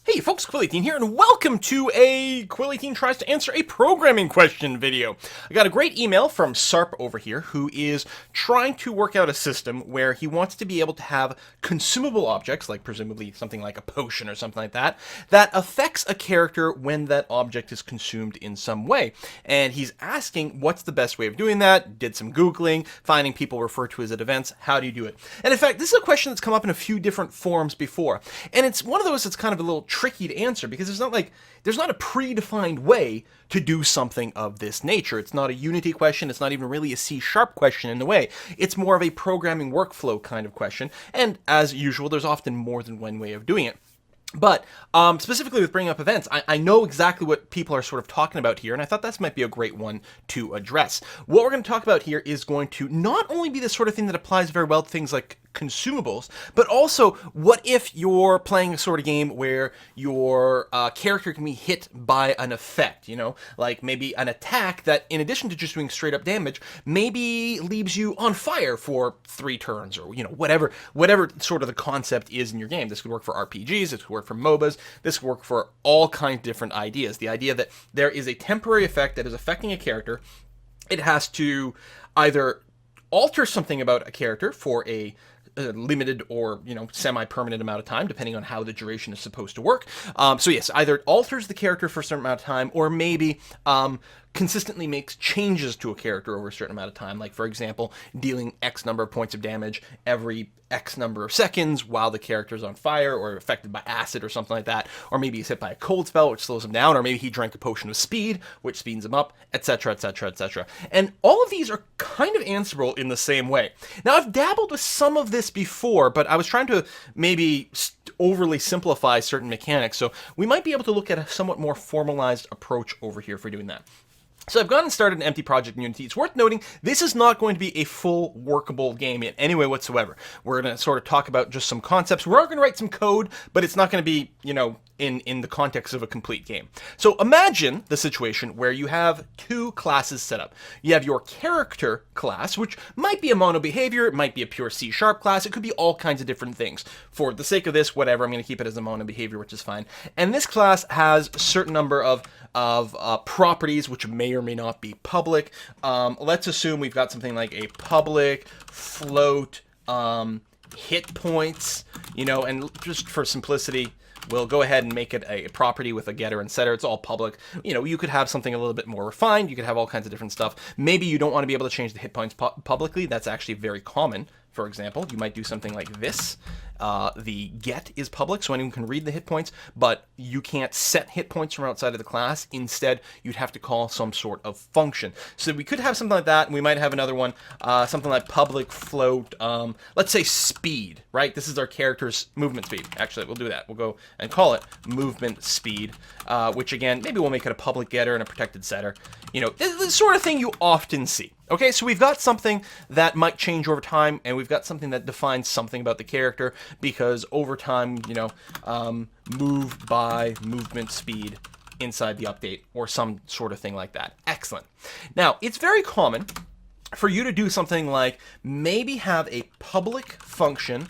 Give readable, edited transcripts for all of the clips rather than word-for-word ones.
Hey folks, Quilly18 here, and welcome to a Quilly18 Tries to Answer a Programming Question video. I got a great email from Sarp over here, who is trying to work out a system where he wants to be able to have consumable objects, like presumably something like a potion or something like that, that affects a character when that object is consumed in some way. And he's asking, what's the best way of doing that? Did some Googling, finding people refer to it as events. How do you do it? And in fact, this is a question that's come up in a few different forms before. And it's one of those that's kind of a little tricky to answer because there's not a predefined way to do something of this nature. It's not a Unity question. It's not even really a C# question in a way. It's more of a programming workflow kind of question. And as usual, there's often more than one way of doing it. But specifically with bringing up events, I know exactly what people are sort of talking about here, and I thought this might be a great one to address. What we're going to talk about here is going to not only be the sort of thing that applies very well to things like consumables, but also what if you're playing a sort of game where your character can be hit by an effect, you know, like maybe an attack that in addition to just doing straight up damage, maybe leaves you on fire for 3 turns or, you know, whatever sort of the concept is in your game. This could work for RPGs, this could work for MOBAs, this could work for all kinds of different ideas. The idea that there is a temporary effect that is affecting a character, it has to either alter something about a character for a limited or, you know, semi-permanent amount of time, depending on how the duration is supposed to work. So yes, either it alters the character for a certain amount of time, or maybe consistently makes changes to a character over a certain amount of time. Like, for example, dealing X number of points of damage every X number of seconds while the character is on fire or affected by acid or something like that. Or maybe he's hit by a cold spell, which slows him down. Or maybe he drank a potion of speed, which speeds him up, etc., etc., etc. And all of these are kind of answerable in the same way. Now, I've dabbled with some of this before, but I was trying to maybe overly simplify certain mechanics. So we might be able to look at a somewhat more formalized approach over here for doing that. So I've gone and started an empty project in Unity. It's worth noting, this is not going to be a full workable game in any way whatsoever. We're going to sort of talk about just some concepts. We're going to write some code, but it's not going to be, you know, in the context of a complete game. So imagine the situation where you have 2 classes set up. You have your character class, which might be a mono behavior, it might be a pure C# class, it could be all kinds of different things. For the sake of this, whatever, I'm going to keep it as a mono behavior, which is fine. And this class has a certain number of properties which may or may not be public. Let's assume we've got something like a public float hit points, you know, and just for simplicity, we'll go ahead and make it a property with a getter and setter. It's all public. You know, you could have something a little bit more refined. You could have all kinds of different stuff. Maybe you don't want to be able to change the hit points publicly. That's actually very common. For example, you might do something like this. The get is public, so anyone can read the hit points, but you can't set hit points from outside of the class. Instead, you'd have to call some sort of function. So we could have something like that, and we might have another one, something like public float, let's say speed, right? This is our character's movement speed. Actually, we'll do that. We'll go and call it movement speed, which again, maybe we'll make it a public getter and a protected setter. You know, this is the sort of thing you often see. Okay, so we've got something that might change over time, and we've got something that defines something about the character, because over time, you know, move by movement speed inside the update, or some sort of thing like that. Excellent. Now, it's very common for you to do something like maybe have a public function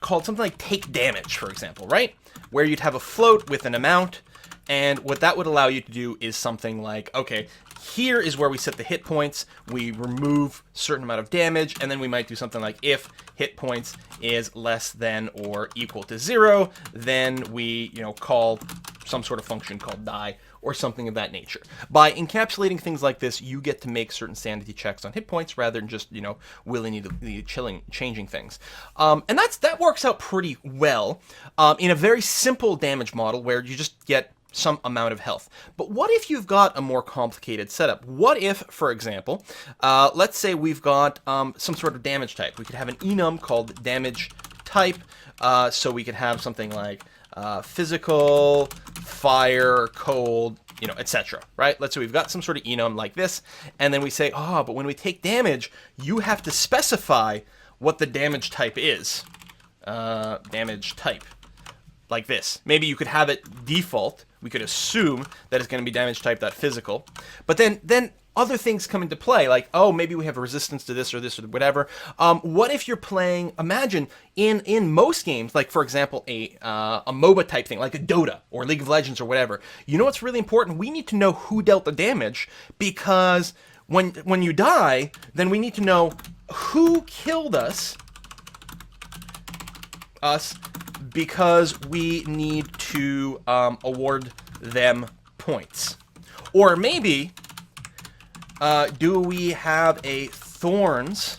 called something like take damage, for example, right? Where you'd have a float with an amount, and what that would allow you to do is something like, okay, here is where we set the hit points, we remove a certain amount of damage, and then we might do something like if hit points is less than or equal to 0, then we, you know, call some sort of function called die, or something of that nature. By encapsulating things like this, you get to make certain sanity checks on hit points rather than just, you know, willy-nilly changing things. And that works out pretty well in a very simple damage model where you just get some amount of health. But what if you've got a more complicated setup? What if, for example, let's say we've got some sort of damage type. We could have an enum called damage type, so we could have something like physical, fire, cold, you know, etc. Right? Let's say we've got some sort of enum like this, and then we say, but when we take damage, you have to specify what the damage type is. Damage type. Like this. Maybe you could have it default. We could assume that it's going to be damage type.physical. But then other things come into play, like, oh, maybe we have a resistance to this or whatever. What if you're playing, imagine, in most games, like, for example, a MOBA type thing, like a Dota or League of Legends or whatever, you know what's really important? We need to know who dealt the damage, because when you die, then we need to know who killed us, because we need to award them points. Or maybe, do we have a thorns,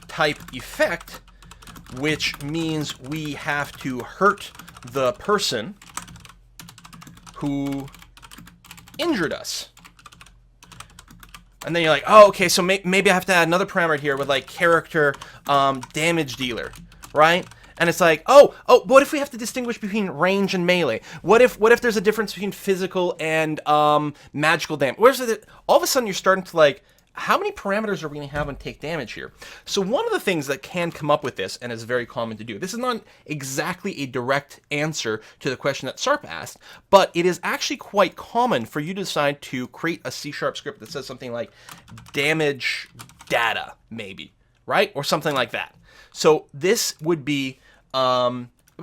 type effect, which means we have to hurt the person who injured us. And then you're like, oh, okay, so maybe I have to add another parameter here with, like, character damage dealer, right? And it's like, oh, what if we have to distinguish between range and melee? What if there's a difference between physical and magical damage? All of a sudden you're starting to, like, how many parameters are we going to have on take damage here? So one of the things that can come up with this, and is very common to do, this is not exactly a direct answer to the question that Sarp asked, but it is actually quite common for you to decide to create a C# script that says something like damage data, maybe, right? Or something like that. So this would be,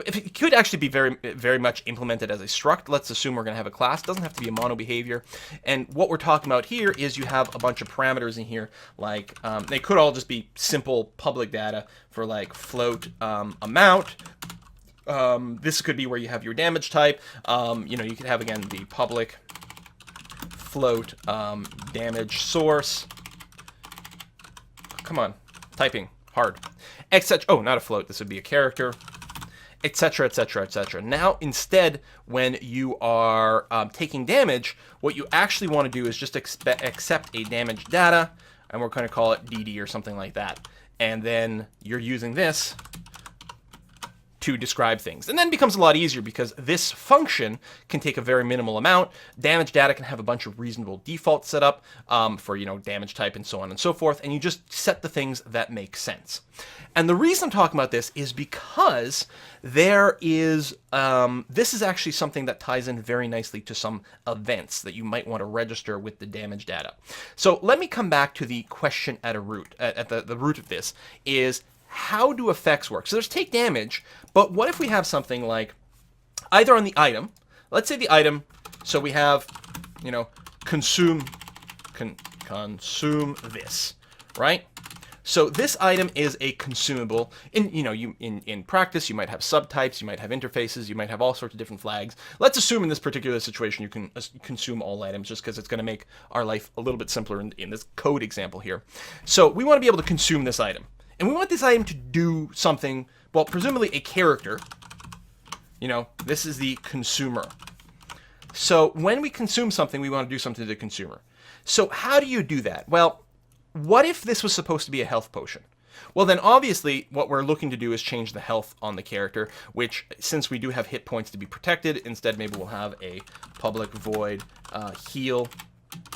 if it could actually be very, very much implemented as a struct. Let's assume we're going to have a class. It doesn't have to be a mono behavior. And what we're talking about here is you have a bunch of parameters in here, like they could all just be simple public data for, like, float amount. This could be where you have your damage type. You know, you could have, again, the public float damage source. Come on, typing hard. Etc. Oh, not a float. This would be a character. Etc. Etc. Etc. Now, instead, when you are taking damage, what you actually want to do is just accept a damage data, and we're going to call it DD or something like that. And then you're using this to describe things. And then it becomes a lot easier because this function can take a very minimal amount. Damage data can have a bunch of reasonable defaults set up for, you know, damage type and so on and so forth. And you just set the things that make sense. And the reason I'm talking about this is because there is, this is actually something that ties in very nicely to some events that you might want to register with the damage data. So let me come back to the question at the root of this is, how do effects work? So there's take damage, but what if we have something like either on the item, let's say the item, so we have, you know, consume this, right? So this item is a consumable. In practice, you might have subtypes, you might have interfaces, you might have all sorts of different flags. Let's assume in this particular situation you can consume all items, just because it's going to make our life a little bit simpler in this code example here. So we want to be able to consume this item. And we want this item to do something, well, presumably a character. You know, this is the consumer. So when we consume something, we want to do something to the consumer. So how do you do that? Well, what if this was supposed to be a health potion? Well, then obviously what we're looking to do is change the health on the character, which, since we do have hit points to be protected, instead maybe we'll have a public void heal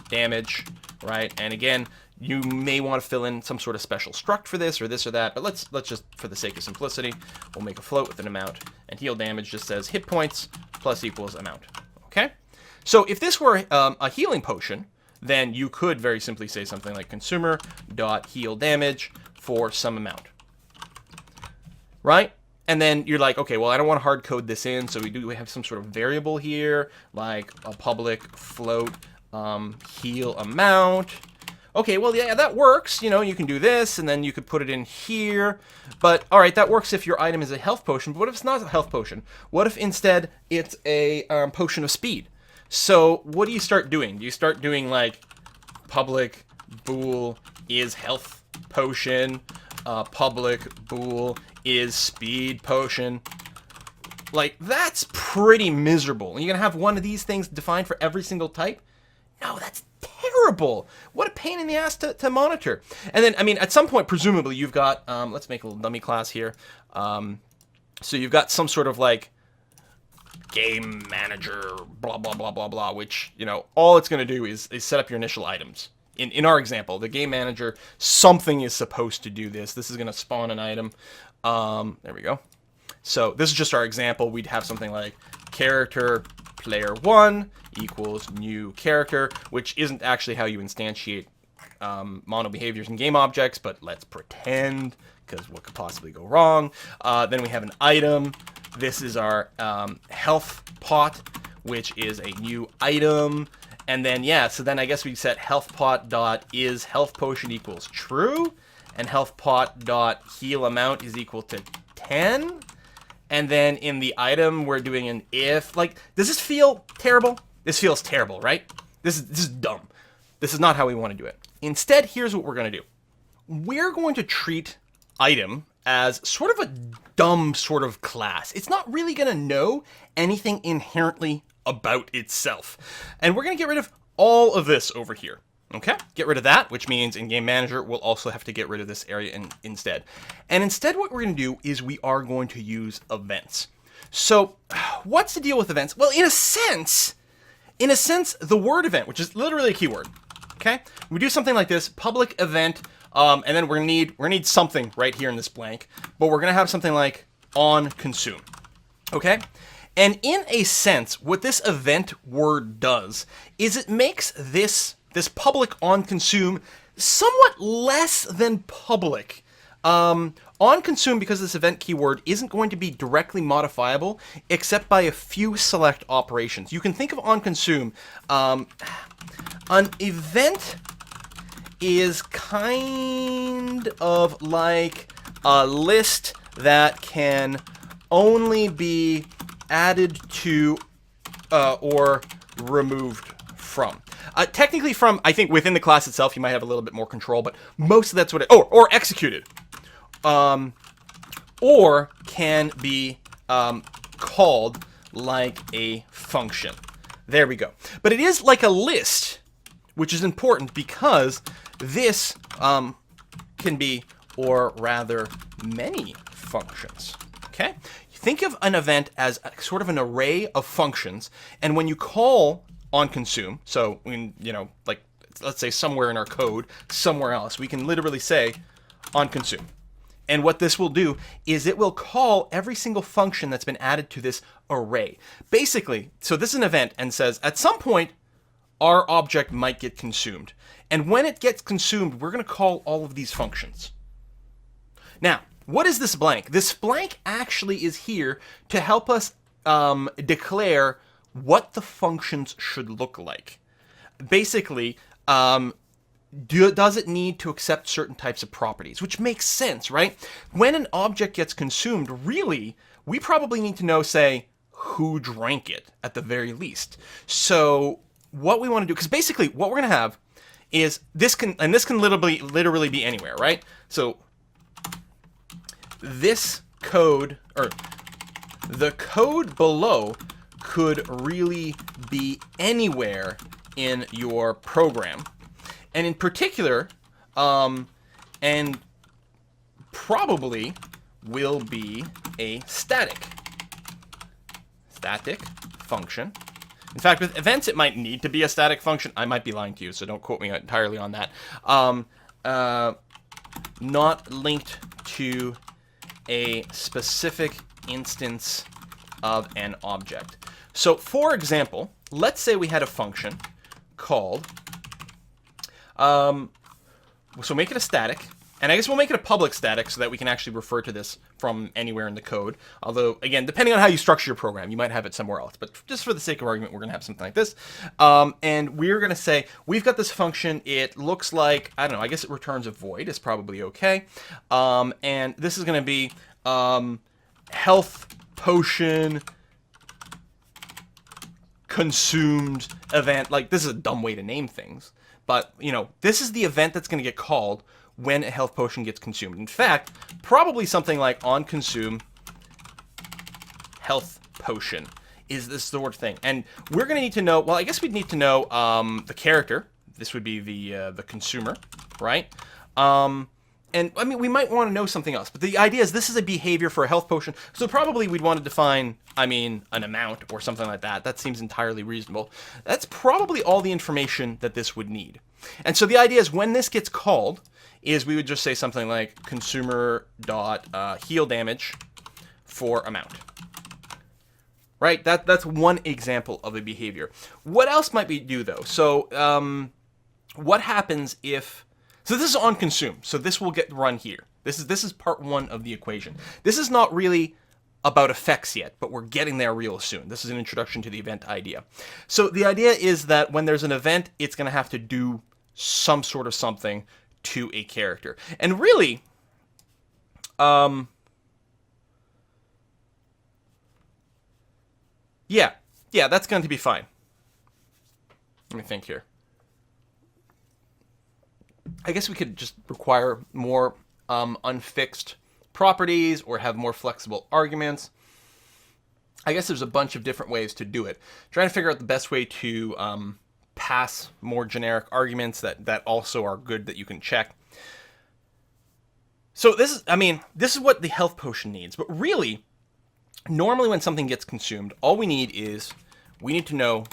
damage, right? And again, you may want to fill in some sort of special struct for this or that, but let's just, for the sake of simplicity, we'll make a float with an amount, and heal damage just says hit points plus equals amount, okay? So if this were a healing potion, then you could very simply say something like consumer.heal damage for some amount, right? And then you're like, okay, well, I don't want to hard code this in, so we have some sort of variable here, like a public float heal amount. Okay, well, yeah, that works. You know, you can do this, and then you could put it in here. But, all right, that works if your item is a health potion. But what if it's not a health potion? What if instead it's a potion of speed? So what do you start doing? Do you start doing, like, public bool is health potion, public bool is speed potion? Like, that's pretty miserable. And you're going to have one of these things defined for every single type? No, that's terrible. What a pain in the ass to monitor. And then, I mean, at some point, presumably, you've got, let's make a little dummy class here. So you've got some sort of, like, game manager, blah, blah, blah, blah, blah, which, you know, all it's going to do is set up your initial items. In our example, the game manager, something is supposed to do this. This is going to spawn an item. There we go. So this is just our example. We'd have something like character player 1 equals new character, which isn't actually how you instantiate mono behaviors in game objects, but let's pretend, because what could possibly go wrong? Then we have an item. This is our health pot, which is a new item. And then, yeah, so then I guess we set health pot dot is health potion equals true, and health pot dot heal amount is equal to 10. And then in the item, we're doing an if. Like, does this feel terrible? This feels terrible, right? This is dumb. This is not how we want to do it. Instead, here's what we're going to do. We're going to treat item as sort of a dumb sort of class. It's not really going to know anything inherently about itself. And we're going to get rid of all of this over here. Okay, get rid of that, which means in Game Manager, we'll also have to get rid of this area instead. And instead, what we're going to do is we are going to use events. So what's the deal with events? Well, in a sense, the word event, which is literally a keyword, okay? We do something like this, public event, and then we're gonna need something right here in this blank, but we're gonna have something like on consume, okay? And in a sense, what this event word does is it makes this public on consume somewhat less than public. On consume, because this event keyword isn't going to be directly modifiable except by a few select operations. You can think of on consume. An event is kind of like a list that can only be added to or removed from. Technically from, I think within the class itself, you might have a little bit more control, but most of that's what it, or executed. Or can be called like a function. There we go. But it is like a list, which is important because this can be, or rather, many functions. Okay? Think of an event as sort of an array of functions, and when you call on consume, so when, like, let's say somewhere in our code, somewhere else, we can literally say on consume. And what this will do is it will call every single function that's been added to this array. Basically, so this is an event and says at some point our object might get consumed. And when it gets consumed, we're going to call all of these functions. Now, what is this blank? This blank actually is here to help us declare what the functions should look like. Basically, does it need to accept certain types of properties? Which makes sense, right? When an object gets consumed, really, we probably need to know, say, who drank it at the very least. So what we want to do, because basically what we're going to have is this can literally be anywhere, right? So this code, or the code below, could really be anywhere in your program. And in particular, and probably will be a static function. In fact, with events, it might need to be a static function. I might be lying to you, so don't quote me entirely on that. Not linked to a specific instance of an object. So, for example, let's say we had a function called, so make it a static, and I guess we'll make it a public static so that we can actually refer to this from anywhere in the code. Although, again, depending on how you structure your program, you might have it somewhere else. But just for the sake of argument, we're going to have something like this. And we're going to say, we've got this function. It looks like, I don't know, I guess it returns a void. It's probably okay. And this is going to be health potion consumed event. Like, this is a dumb way to name things. But, this is the event that's going to get called when a health potion gets consumed. In fact, probably something like on consume health potion is this sort of thing. And we're going to need to know, well, I guess we'd need to know the character. This would be the consumer, right? And, I mean, we might want to know something else. But the idea is this is a behavior for a health potion. So probably we'd want to define, an amount or something like that. That seems entirely reasonable. That's probably all the information that this would need. And so the idea is when this gets called is we would just say something like consumer dot heal damage for amount. right? That's one example of a behavior. What else might we do though? So what happens if, so this is on consume, so this will get run here. This is part one of the equation. This is not really about effects yet, but we're getting there real soon. This is an introduction to the event idea. So the idea is that when there's an event, it's going to have to do some sort of something to a character. And really, yeah, that's going to be fine. Let me think here. I guess we could just require more unfixed properties or have more flexible arguments. I guess there's a bunch of different ways to do it. Trying to figure out the best way to pass more generic arguments that also are good that you can check. So this is what the health potion needs. But really, normally when something gets consumed, all we need to know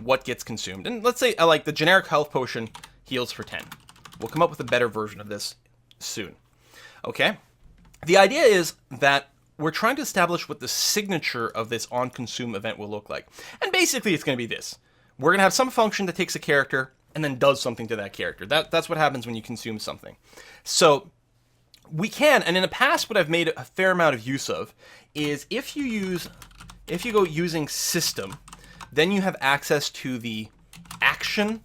what gets consumed. And let's say like the generic health potion heals for 10. We'll come up with a better version of this soon. Okay? The idea is that we're trying to establish what the signature of this onConsume event will look like. And basically it's going to be this. We're going to have some function that takes a character and then does something to that character. That's what happens when you consume something. So we can, and in the past what I've made a fair amount of use of, is if you go using system, then you have access to the action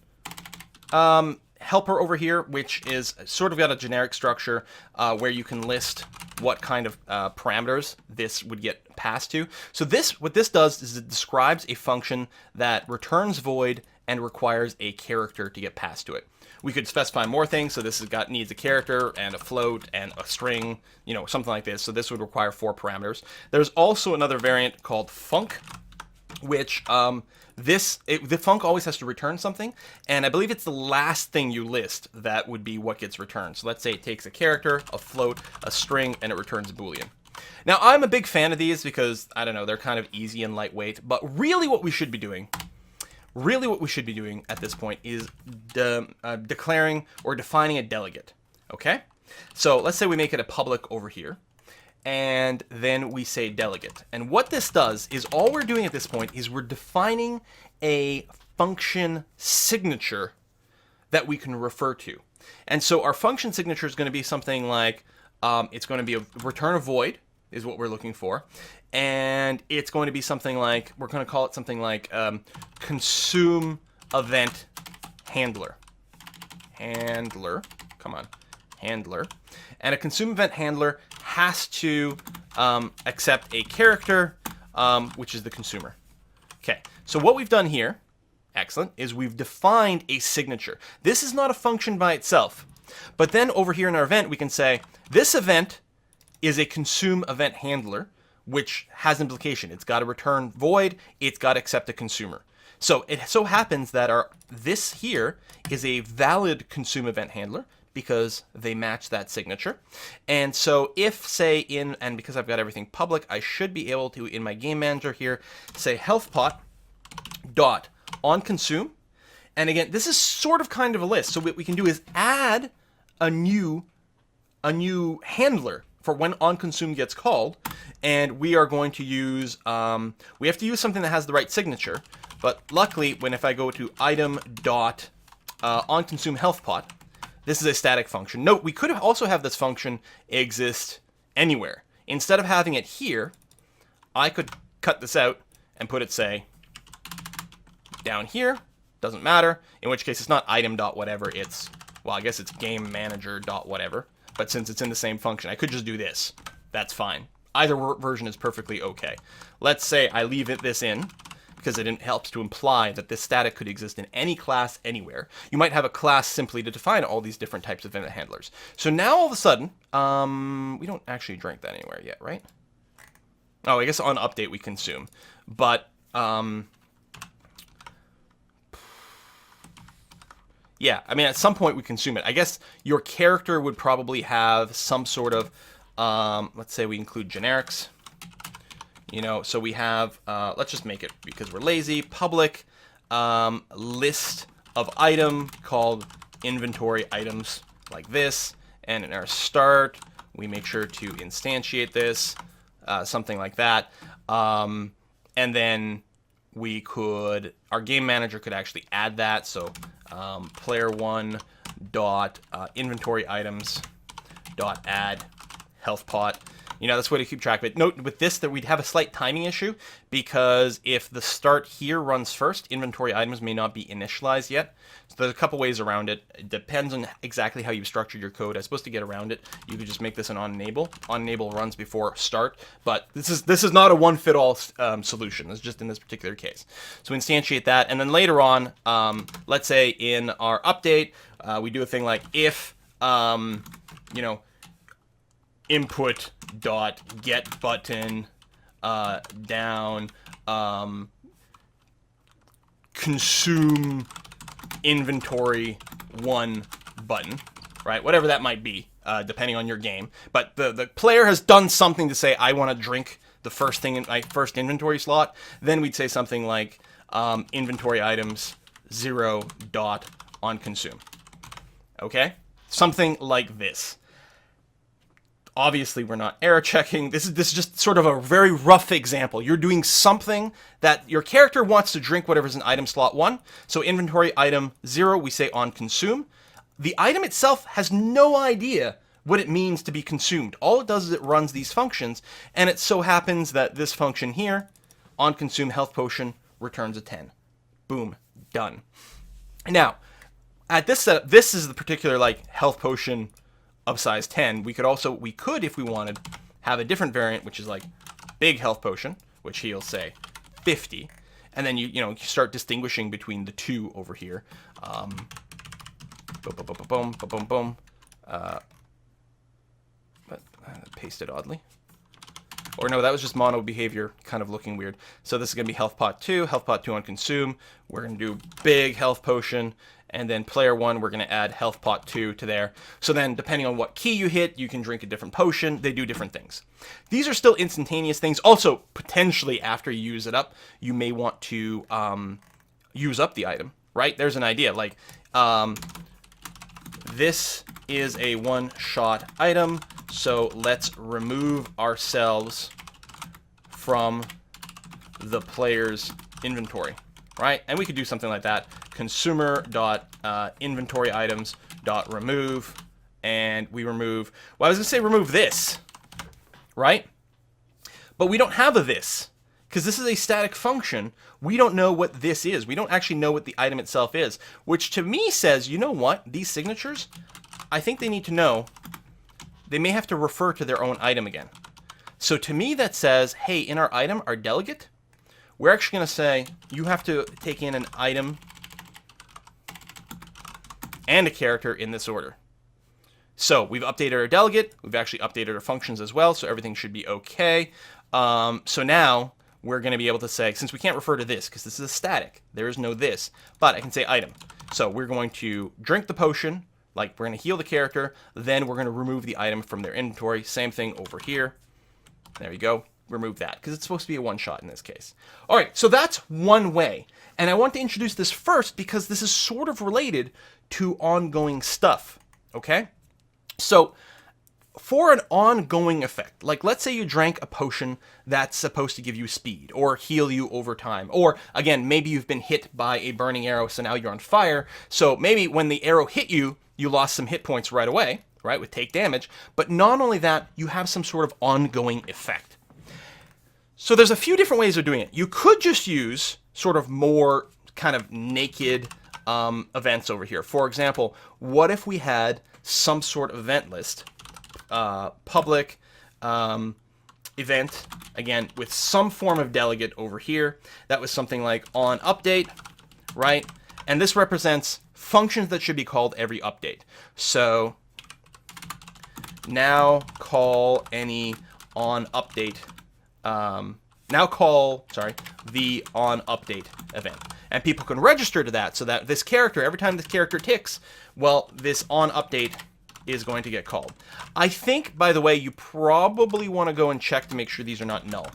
helper over here, which is sort of got a generic structure where you can list what kind of parameters this would get passed to. So what this does is it describes a function that returns void and requires a character to get passed to it. We could specify more things, so this needs a character and a float and a string, something like this. So this would require 4 parameters. There's also another variant called func, which the func always has to return something, and I believe it's the last thing you list that would be what gets returned. So let's say it takes a character, a float, a string, and it returns a Boolean. Now, I'm a big fan of these because, I don't know, they're kind of easy and lightweight, but really what we should be doing at this point is declaring or defining a delegate, okay? So let's say we make it a public over here, and then we say delegate. And what this does is all we're doing at this point is we're defining a function signature that we can refer to. And so our function signature is going to be something like, it's going to be a return a void is what we're looking for. And it's going to be something like, we're going to call it something like consume event handler. Handler. And a consume event handler has to accept a character, which is the consumer. Okay, so what we've done here, excellent, is we've defined a signature. This is not a function by itself. But then over here in our event, we can say, this event is a consume event handler, which has implication. It's got to return void, it's got to accept a consumer. So it so happens that this here is a valid consume event handler because they match that signature. And so if, say, and because I've got everything public, I should be able to, in my game manager here, say health pot dot on consume. And again, this is sort of kind of a list. So what we can do is add a new handler for when onConsume gets called, and we are going to use, we have to use something that has the right signature, but luckily, if I go to item dot onConsume health pot, this is a static function. Note, we could also have this function exist anywhere. Instead of having it here, I could cut this out and put it, say, down here, doesn't matter, in which case it's not item dot whatever, it's, well, I guess it's game manager dot whatever. But since it's in the same function, I could just do this. That's fine. Either version is perfectly okay. Let's say I leave this in, because it helps to imply that this static could exist in any class anywhere. You might have a class simply to define all these different types of event handlers. So now all of a sudden, we don't actually drink that anywhere yet, right? Oh, I guess on update we consume. But, yeah, I mean, at some point we consume it. I guess your character would probably have some sort of, let's say we include generics. So we have, let's just make it, because we're lazy, public list of item called inventory items like this. And in our start, we make sure to instantiate this, something like that. And then we could, our game manager could actually add that. So player1 dot inventory items dot add health pot. You know, that's the way to keep track of it. Note with this that we'd have a slight timing issue, because if the start here runs first, inventory items may not be initialized yet. So there's a couple ways around it. It depends on exactly how you've structured your code. I suppose to get around it, you could just make this an on-enable. On-enable runs before start, but this is not a one-fit-all solution. It's just in this particular case. So instantiate that, and then later on, let's say in our update, we do a thing like if, you know, input dot get button down consume inventory 1 button, right? Whatever that might be, depending on your game. But the player has done something to say, I want to drink the first thing in my first inventory slot. Then we'd say something like inventory items 0 dot on consume. Okay? Something like this. Obviously, we're not error checking. This is just sort of a very rough example. You're doing something that your character wants to drink whatever's in item slot 1. So inventory item 0, we say on consume. The item itself has no idea what it means to be consumed. All it does is it runs these functions, and it so happens that this function here, on consume health potion, returns a 10. Boom, done. Now, at this setup, this is the particular like health potion of size 10. We could, if we wanted, have a different variant, which is like big health potion, which he'll say 50, and then you start distinguishing between the two over here. Boom, boom, boom, boom, boom, boom, boom. But pasted oddly. Or no, that was just mono behavior, kind of looking weird. So this is going to be health pot 2 on consume. We're going to do big health potion, and then player 1, we're going to add health pot 2 to there. So then, depending on what key you hit, you can drink a different potion. They do different things. These are still instantaneous things. Also, potentially after you use it up, you may want to use up the item, right? There's an idea, like this is a one-shot item, so let's remove ourselves from the player's inventory, right? And we could do something like that. Consumer.inventory items.remove, and we remove, well, I was going to say remove this, right? But we don't have a this, because this is a static function. We don't know what this is. We don't actually know what the item itself is, which to me says, you know what? These signatures, I think they need to know, they may have to refer to their own item again. So to me that says, hey, in our item, our delegate, we're actually going to say, you have to take in an item and a character in this order. So we've updated our delegate. We've actually updated our functions as well, so everything should be okay. So now we're going to be able to say, since we can't refer to this, because this is a static, there is no this, but I can say item. So we're going to drink the potion, like we're going to heal the character, then we're going to remove the item from their inventory. Same thing over here. There you go. Remove that, because it's supposed to be a one-shot in this case. All right, so that's one way. And I want to introduce this first because this is sort of related to ongoing stuff, okay? So for an ongoing effect, like let's say you drank a potion that's supposed to give you speed or heal you over time, or again, maybe you've been hit by a burning arrow, so now you're on fire. So maybe when the arrow hit you, you lost some hit points right away, right, with take damage. But not only that, you have some sort of ongoing effect. So there's a few different ways of doing it. You could just use sort of more kind of naked events over here. For example, what if we had some sort of event list, public event, again, with some form of delegate over here. That was something like on update, right? And this represents functions that should be called every update. So now call any on update, now call, sorry, the on update event. And people can register to that so that this character, every time this character ticks, well, this on update is going to get called. I think, by the way, you probably want to go and check to make sure these are not null.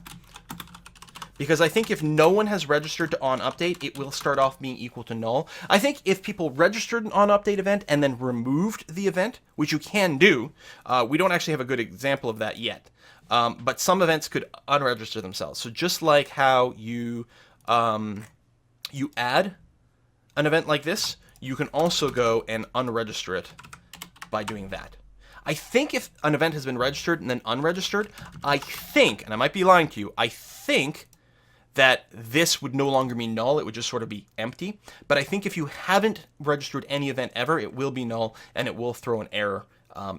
Because I think if no one has registered to onUpdate, it will start off being equal to null. I think if people registered an onUpdate event and then removed the event, which you can do, we don't actually have a good example of that yet. But some events could unregister themselves. So just like how you add an event like this, you can also go and unregister it by doing that. I think if an event has been registered and then unregistered, I think, and I might be lying to you, I think that this would no longer be null. It would just sort of be empty. But I think if you haven't registered any event ever, it will be null and it will throw an error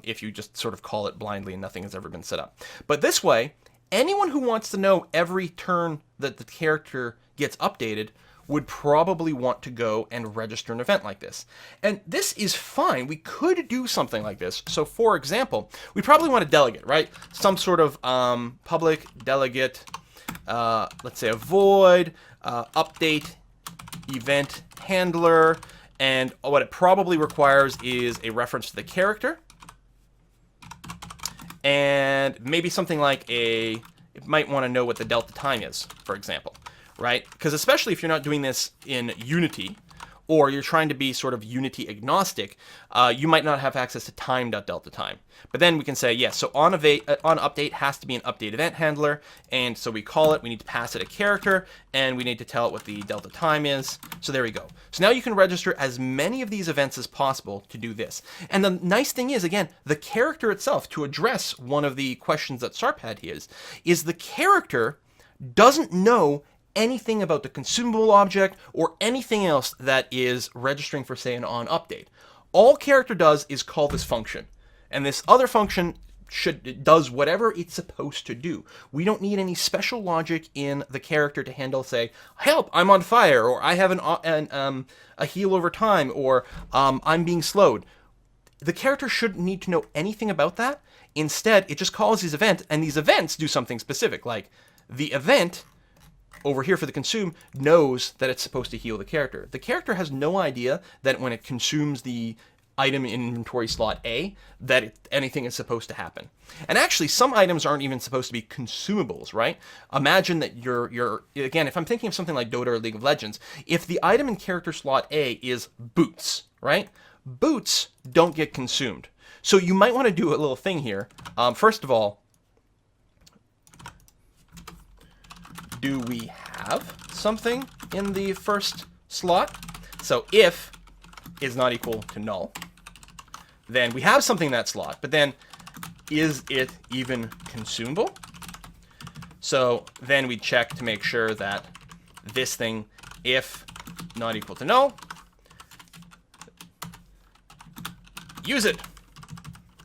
if you just sort of call it blindly and nothing has ever been set up. But this way, anyone who wants to know every turn that the character gets updated would probably want to go and register an event like this. And this is fine. We could do something like this. So for example, we probably want a delegate, right? Some sort of public delegate, let's say a void, update event handler, and what it probably requires is a reference to the character, and maybe something like it might want to know what the delta time is, for example, right? Because especially if you're not doing this in Unity, or you're trying to be sort of Unity agnostic, you might not have access to time.delta time. But then we can say, yes, so onUpdate has to be an update event handler, and so we call it, we need to pass it a character, and we need to tell it what the delta time is. So there we go. So now you can register as many of these events as possible to do this. And the nice thing is, again, the character itself, to address one of the questions that Sarp had here, is the character doesn't know anything about the consumable object or anything else that is registering for, say, an onUpdate. All character does is call this function, and this other function does whatever it's supposed to do. We don't need any special logic in the character to handle, say, help, I'm on fire, or I have a heal over time, or I'm being slowed. The character shouldn't need to know anything about that. Instead, it just calls these events, and these events do something specific, like the event over here for the consume knows that it's supposed to heal the character. The character has no idea that when it consumes the item in inventory slot A, that anything is supposed to happen. And actually, some items aren't even supposed to be consumables, right? Imagine that you're again, if I'm thinking of something like Dota or League of Legends, if the item in character slot A is boots, right? Boots don't get consumed. So you might want to do a little thing here. First of all, do we have something in the first slot? So if is not equal to null, then we have something in that slot, but then is it even consumable? So then we check to make sure that this thing, if not equal to null, use it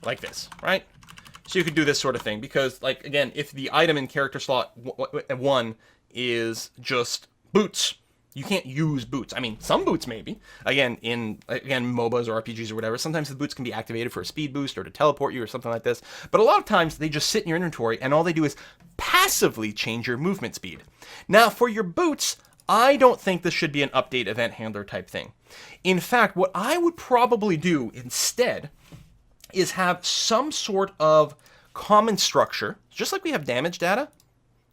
like this, right? So you could do this sort of thing because, like, again, if the item in character slot 1 is just boots, you can't use boots. I mean, some boots maybe. Again, in MOBAs or RPGs or whatever, sometimes the boots can be activated for a speed boost or to teleport you or something like this. But a lot of times they just sit in your inventory and all they do is passively change your movement speed. Now, for your boots, I don't think this should be an update event handler type thing. In fact, what I would probably do instead is have some sort of common structure, just like we have damage data.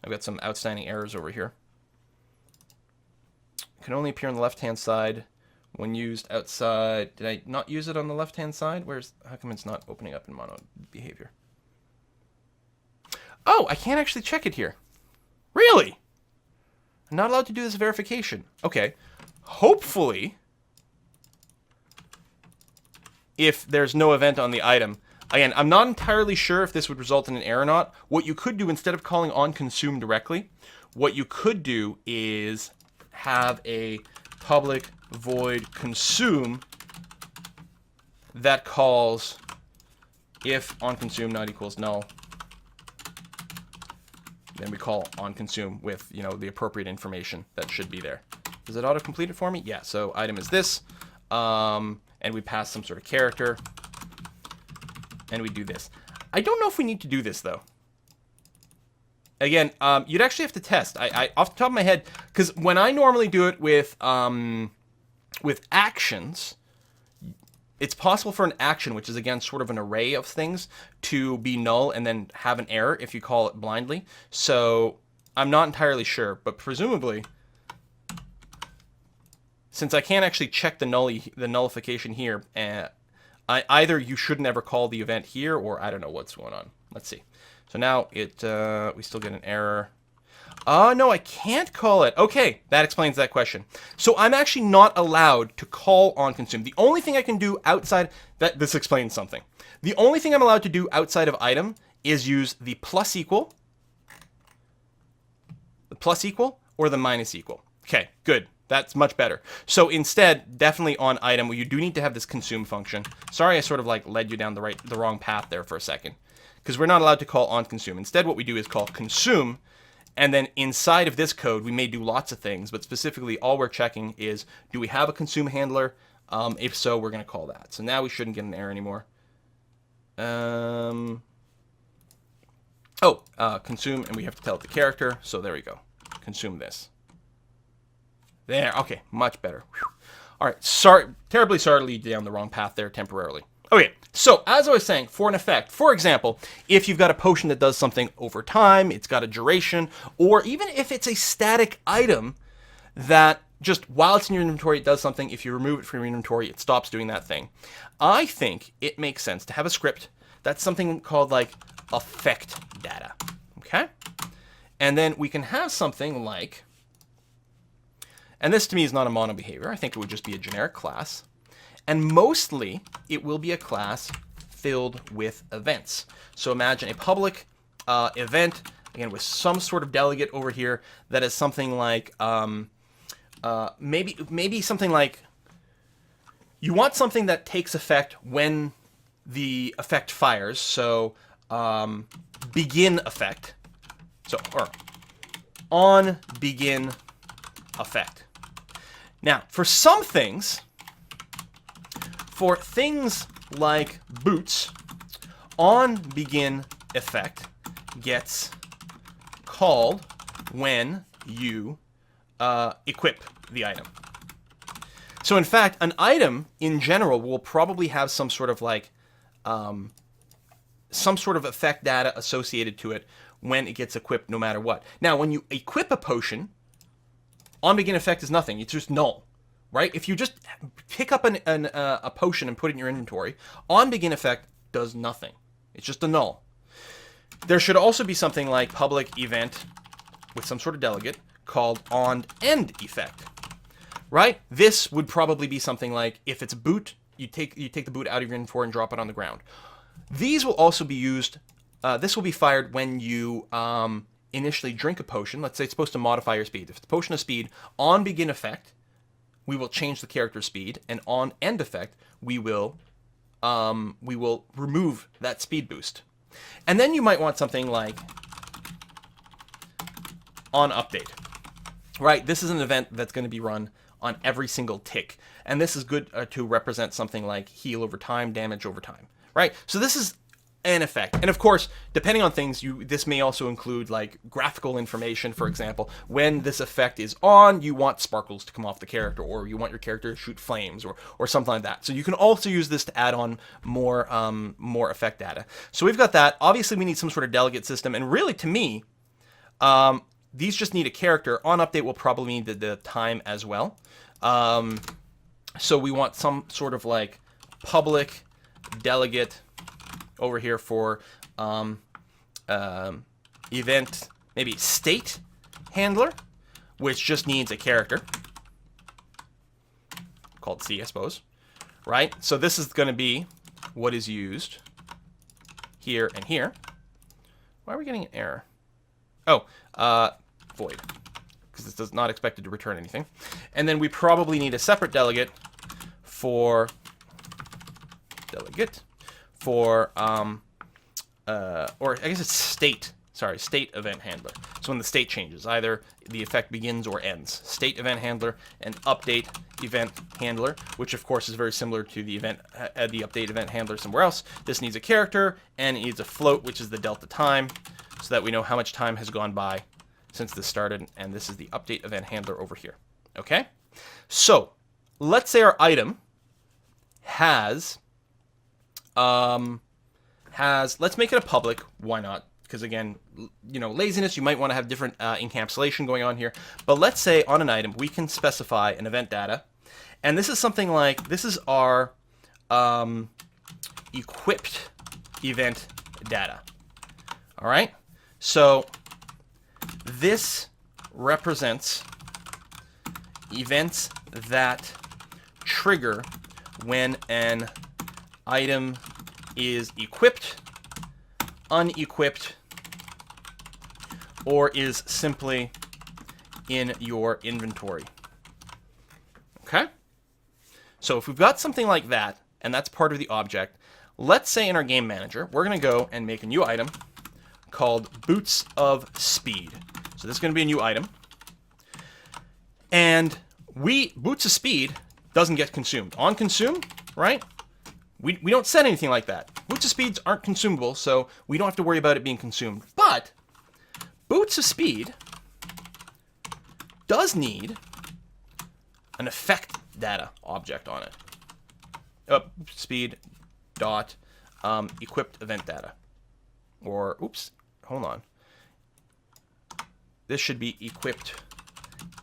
I've got some outstanding errors over here. Can only appear on the left-hand side when used outside. Did I not use it on the left-hand side? How come it's not opening up in mono behavior? Oh, I can't actually check it here. Really? I'm not allowed to do this verification. Okay. Hopefully, if there's no event on the item. Again, I'm not entirely sure if this would result in an error or not. What you could do, instead of calling onConsume directly, what you could do is have a public void consume that calls if onConsume not equals null. Then we call onConsume with, the appropriate information that should be there. Does it auto-complete it for me? Yeah, so item is this. And we pass some sort of character, and we do this. I don't know if we need to do this, though. Again, you'd actually have to test. I off the top of my head, because when I normally do it with actions, it's possible for an action, which is, again, sort of an array of things, to be null and then have an error if you call it blindly. So I'm not entirely sure, but presumably, since I can't actually check the nullification here, either you should never call the event here, or I don't know what's going on. Let's see. So now we still get an error. No, I can't call it. Okay, that explains that question. So I'm actually not allowed to call on consume. The only thing I can do outside that, this explains something. The only thing I'm allowed to do outside of item is use the plus equal, or the minus equal. Okay, good. That's much better. So instead, definitely on item, well, you do need to have this consume function. Sorry, I sort of like led you down the wrong path there for a second, because we're not allowed to call on consume. Instead, what we do is call consume, and then inside of this code, we may do lots of things, but specifically all we're checking is, do we have a consume handler? If so, we're going to call that. So now we shouldn't get an error anymore. Consume, and we have to tell it the character. So there we go. Consume this. There. Okay, much better. Whew. All right. Sorry, terribly sorry to lead you down the wrong path there temporarily. Okay, so as I was saying, for an effect, for example, if you've got a potion that does something over time, it's got a duration, or even if it's a static item that just while it's in your inventory, it does something. If you remove it from your inventory, it stops doing that thing. I think it makes sense to have a script that's something called like effect data, okay? And then we can have something like, and this to me is not a mono behavior. I think it would just be a generic class. And mostly, it will be a class filled with events. So imagine a public event, again, with some sort of delegate over here that is something like, maybe something like, you want something that takes effect when the effect fires. So begin effect. So, or on begin effect. Now, for some things, for things like boots, on begin effect gets called when you equip the item. So in fact, an item in general will probably have some sort of like some sort of effect data associated to it when it gets equipped, no matter what. Now, when you equip a potion, on begin effect is nothing. It's just null, right? If you just pick up a potion and put it in your inventory, on begin effect does nothing. It's just a null. There should also be something like public event with some sort of delegate called on end effect, right? This would probably be something like, if it's a boot, you take the boot out of your inventory and drop it on the ground. These will also be used, this will be fired when you initially drink a potion. Let's say it's supposed to modify your speed. If it's a potion of speed, on begin effect, we will change the character's speed, and on end effect, we will remove that speed boost. And then you might want something like on update, right? This is an event that's going to be run on every single tick, and this is good to represent something like heal over time, damage over time, right? So this is an effect. And of course, depending on things, this may also include like graphical information. For example, when this effect is on, you want sparkles to come off the character, or you want your character to shoot flames, or something like that. So you can also use this to add on more effect data. So we've got that. Obviously, we need some sort of delegate system, and really, to me, these just need a character. On update will probably need the time as well. So we want some sort of like public delegate over here for event, maybe state handler, which just needs a character called C, I suppose, right? So this is going to be what is used here and here. Why are we getting an error? Oh, void, because this is not expected to return anything. And then we probably need a separate delegate for or I guess it's state. Sorry, state event handler. So when the state changes, either the effect begins or ends. State event handler and update event handler, which of course is very similar to the update event handler somewhere else. This needs a character and it needs a float, which is the delta time, so that we know how much time has gone by since this started. And this is the update event handler over here. Okay, so let's say our item has let's make it a public. Why not? because again, laziness, you might want to have different encapsulation going on here. But let's say on an item, we can specify an event data. And this is something like, this is our equipped event data. All right. So this represents events that trigger when an item is equipped, unequipped, or is simply in your inventory. Okay? So if we've got something like that, and that's part of the object, let's say in our game manager, we're going to go and make a new item called Boots of Speed. So this is going to be a new item. And Boots of Speed doesn't get consumed. On consume, right? We don't set anything like that. Boots of Speeds aren't consumable, so we don't have to worry about it being consumed. But Boots of Speed does need an effect data object on it. Speed dot equipped event data. Or, oops, hold on. This should be equipped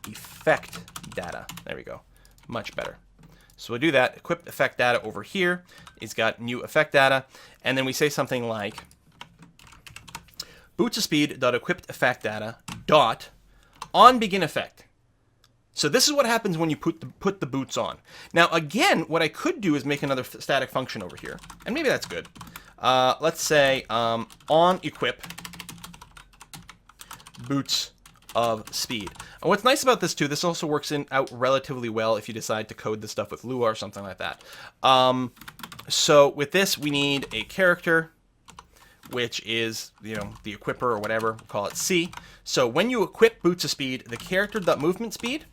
effect data. There we go. Much better. So we'll do that. Equipped effect data over here. It's got new effect data. And then we say something like boots of speed dot equipped effect data dot on begin effect. So this is what happens when you put the boots on. Now again, what I could do is make another static function over here, and maybe that's good. Let's say on equip boots of speed. And what's nice about this too, this also works out relatively well if you decide to code this stuff with Lua or something like that. So with this, we need a character, which is, the equipper or whatever, we'll call it C. So when you equip boots of speed, the character.movement speed,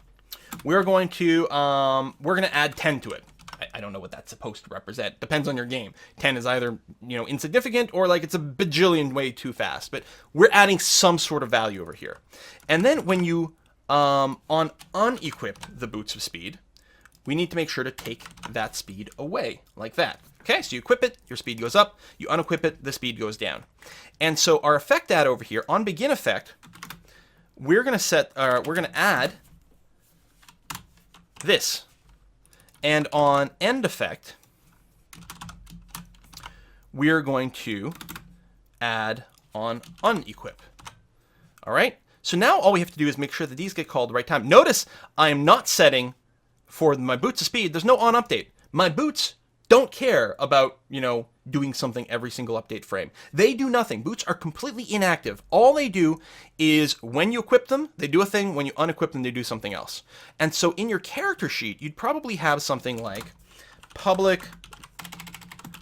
we're going to add 10 to it. I don't know what that's supposed to represent. Depends on your game. 10 is either, insignificant or like it's a bajillion way too fast. But we're adding some sort of value over here. And then when you unequip the boots of speed, we need to make sure to take that speed away like that. Okay, so you equip it, your speed goes up. You unequip it, the speed goes down. And so our effect data over here on begin effect, we're going to add this. And on end effect, we're going to add on unequip. All right. So now all we have to do is make sure that these get called the right time. Notice I am not setting for my boots of speed. There's no on update. My boots don't care about, doing something every single update frame. They do nothing. Boots are completely inactive. All they do is when you equip them, they do a thing. When you unequip them, they do something else. And so in your character sheet, you'd probably have something like public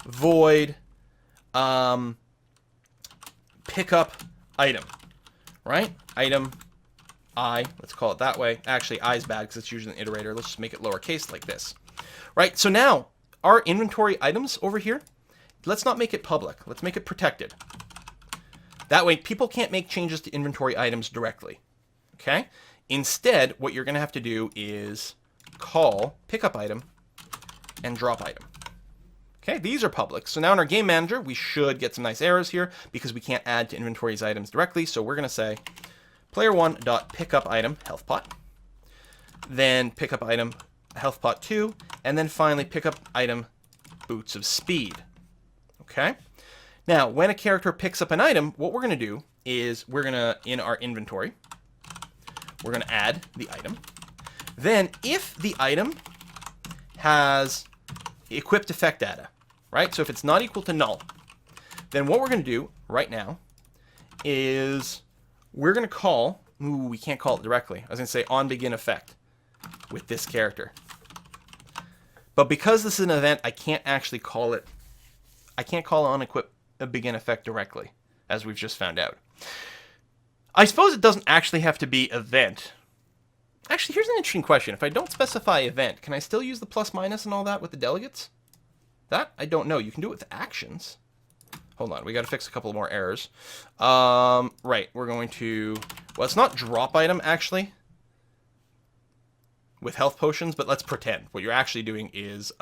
void pickup item, right? Item I, let's call it that way. Actually, I is bad because it's usually an iterator. Let's just make it lowercase like this, right? So now our inventory items over here, let's not make it public. Let's make it protected. That way, people can't make changes to inventory items directly, okay? Instead, what you're going to have to do is call pickup item and drop item. Okay, these are public. So now in our game manager, we should get some nice errors here because we can't add to inventories items directly. So we're going to say player1.pickup item health pot, then pickup item health pot 2, and then finally pickup item boots of speed. Okay. Now, when a character picks up an item, what we're going to do is we're going to, in our inventory, we're going to add the item. Then if the item has equipped effect data, right? So if it's not equal to null, then what we're going to do right now is we're going to call, we can't call it directly. I was going to say on begin effect with this character. But because this is an event, I can't actually call it, I can't call on equip a begin effect directly, as we've just found out. I suppose it doesn't actually have to be event. Actually, here's an interesting question. If I don't specify event, can I still use the plus minus and all that with the delegates? That, I don't know. You can do it with actions. Hold on, we got to fix a couple more errors. Right, we're going to, well, it's not drop item, actually, with health potions, but let's pretend. What you're actually doing is,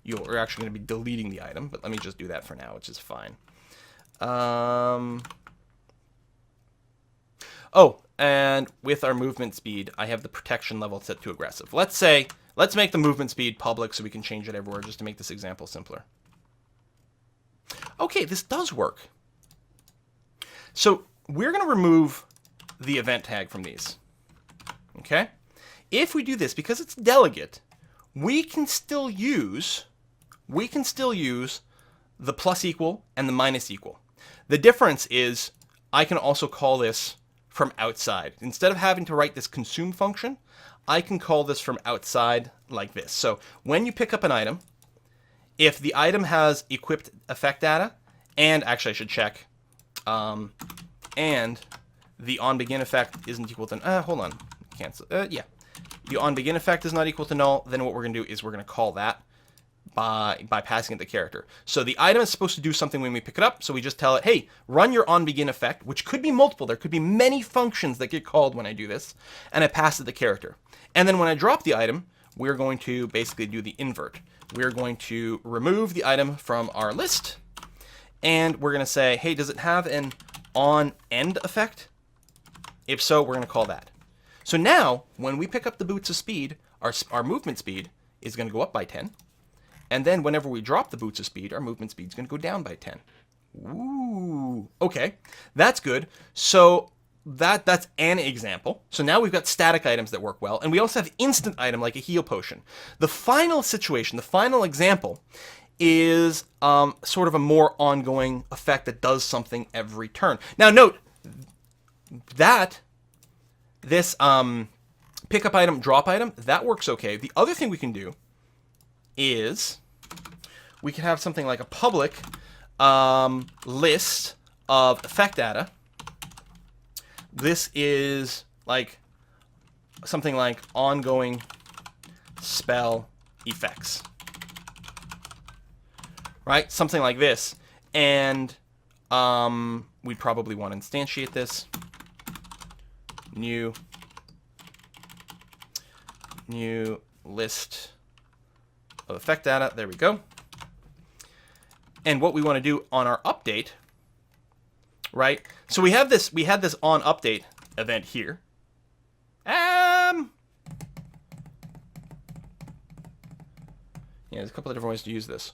you're actually going to be deleting the item, but let me just do that for now, which is fine. Oh, and with our movement speed, I have the protection level set to aggressive. Let's make the movement speed public so we can change it everywhere just to make this example simpler. Okay, this does work. So we're going to remove the event tag from these. Okay? If we do this, because it's delegate, we can still use the plus equal and the minus equal. The difference is I can also call this from outside. Instead of having to write this consume function, I can call this from outside like this. So when you pick up an item, if the item has equipped effect data, and actually I should check, and the onBegin effect isn't equal to, hold on, cancel, yeah. The onBegin effect is not equal to null, then what we're going to do is we're going to call that by passing it the character. So the item is supposed to do something when we pick it up, so we just tell it, hey, run your onBegin effect, which could be multiple. There could be many functions that get called when I do this, and I pass it the character. And then when I drop the item, we're going to basically do the invert. We're going to remove the item from our list, and we're going to say, hey, does it have an onEnd effect? If so, we're going to call that. So now, when we pick up the boots of speed, our movement speed is going to go up by 10. And then whenever we drop the boots of speed, our movement speed is going to go down by 10. Ooh, okay, that's good. So that's an example. So now we've got static items that work well, and we also have instant item like a heal potion. The final situation, the final example, is sort of a more ongoing effect that does something every turn. Now note that this pick up item, drop item, that works okay. The other thing we can do is we can have something like a public list of effect data. This is like something like ongoing spell effects, right? Something like this. And we'd probably want to instantiate this. New list of effect data. There we go. And what we want to do on our update, right? So we had this on update event here. Yeah, there's a couple of different ways to use this.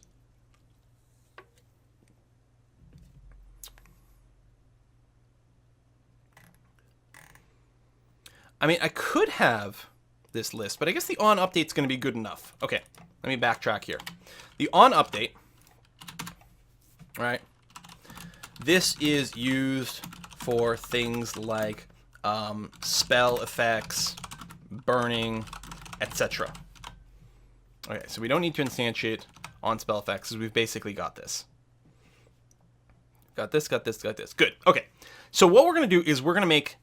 I mean, I could have this list, but I guess the on update is going to be good enough. Okay, let me backtrack here. The on update, right? This is used for things like spell effects, burning, etc. Okay, so we don't need to instantiate on spell effects because we've basically got this. Got this. Good. Okay, so what we're going to do is we're going to make...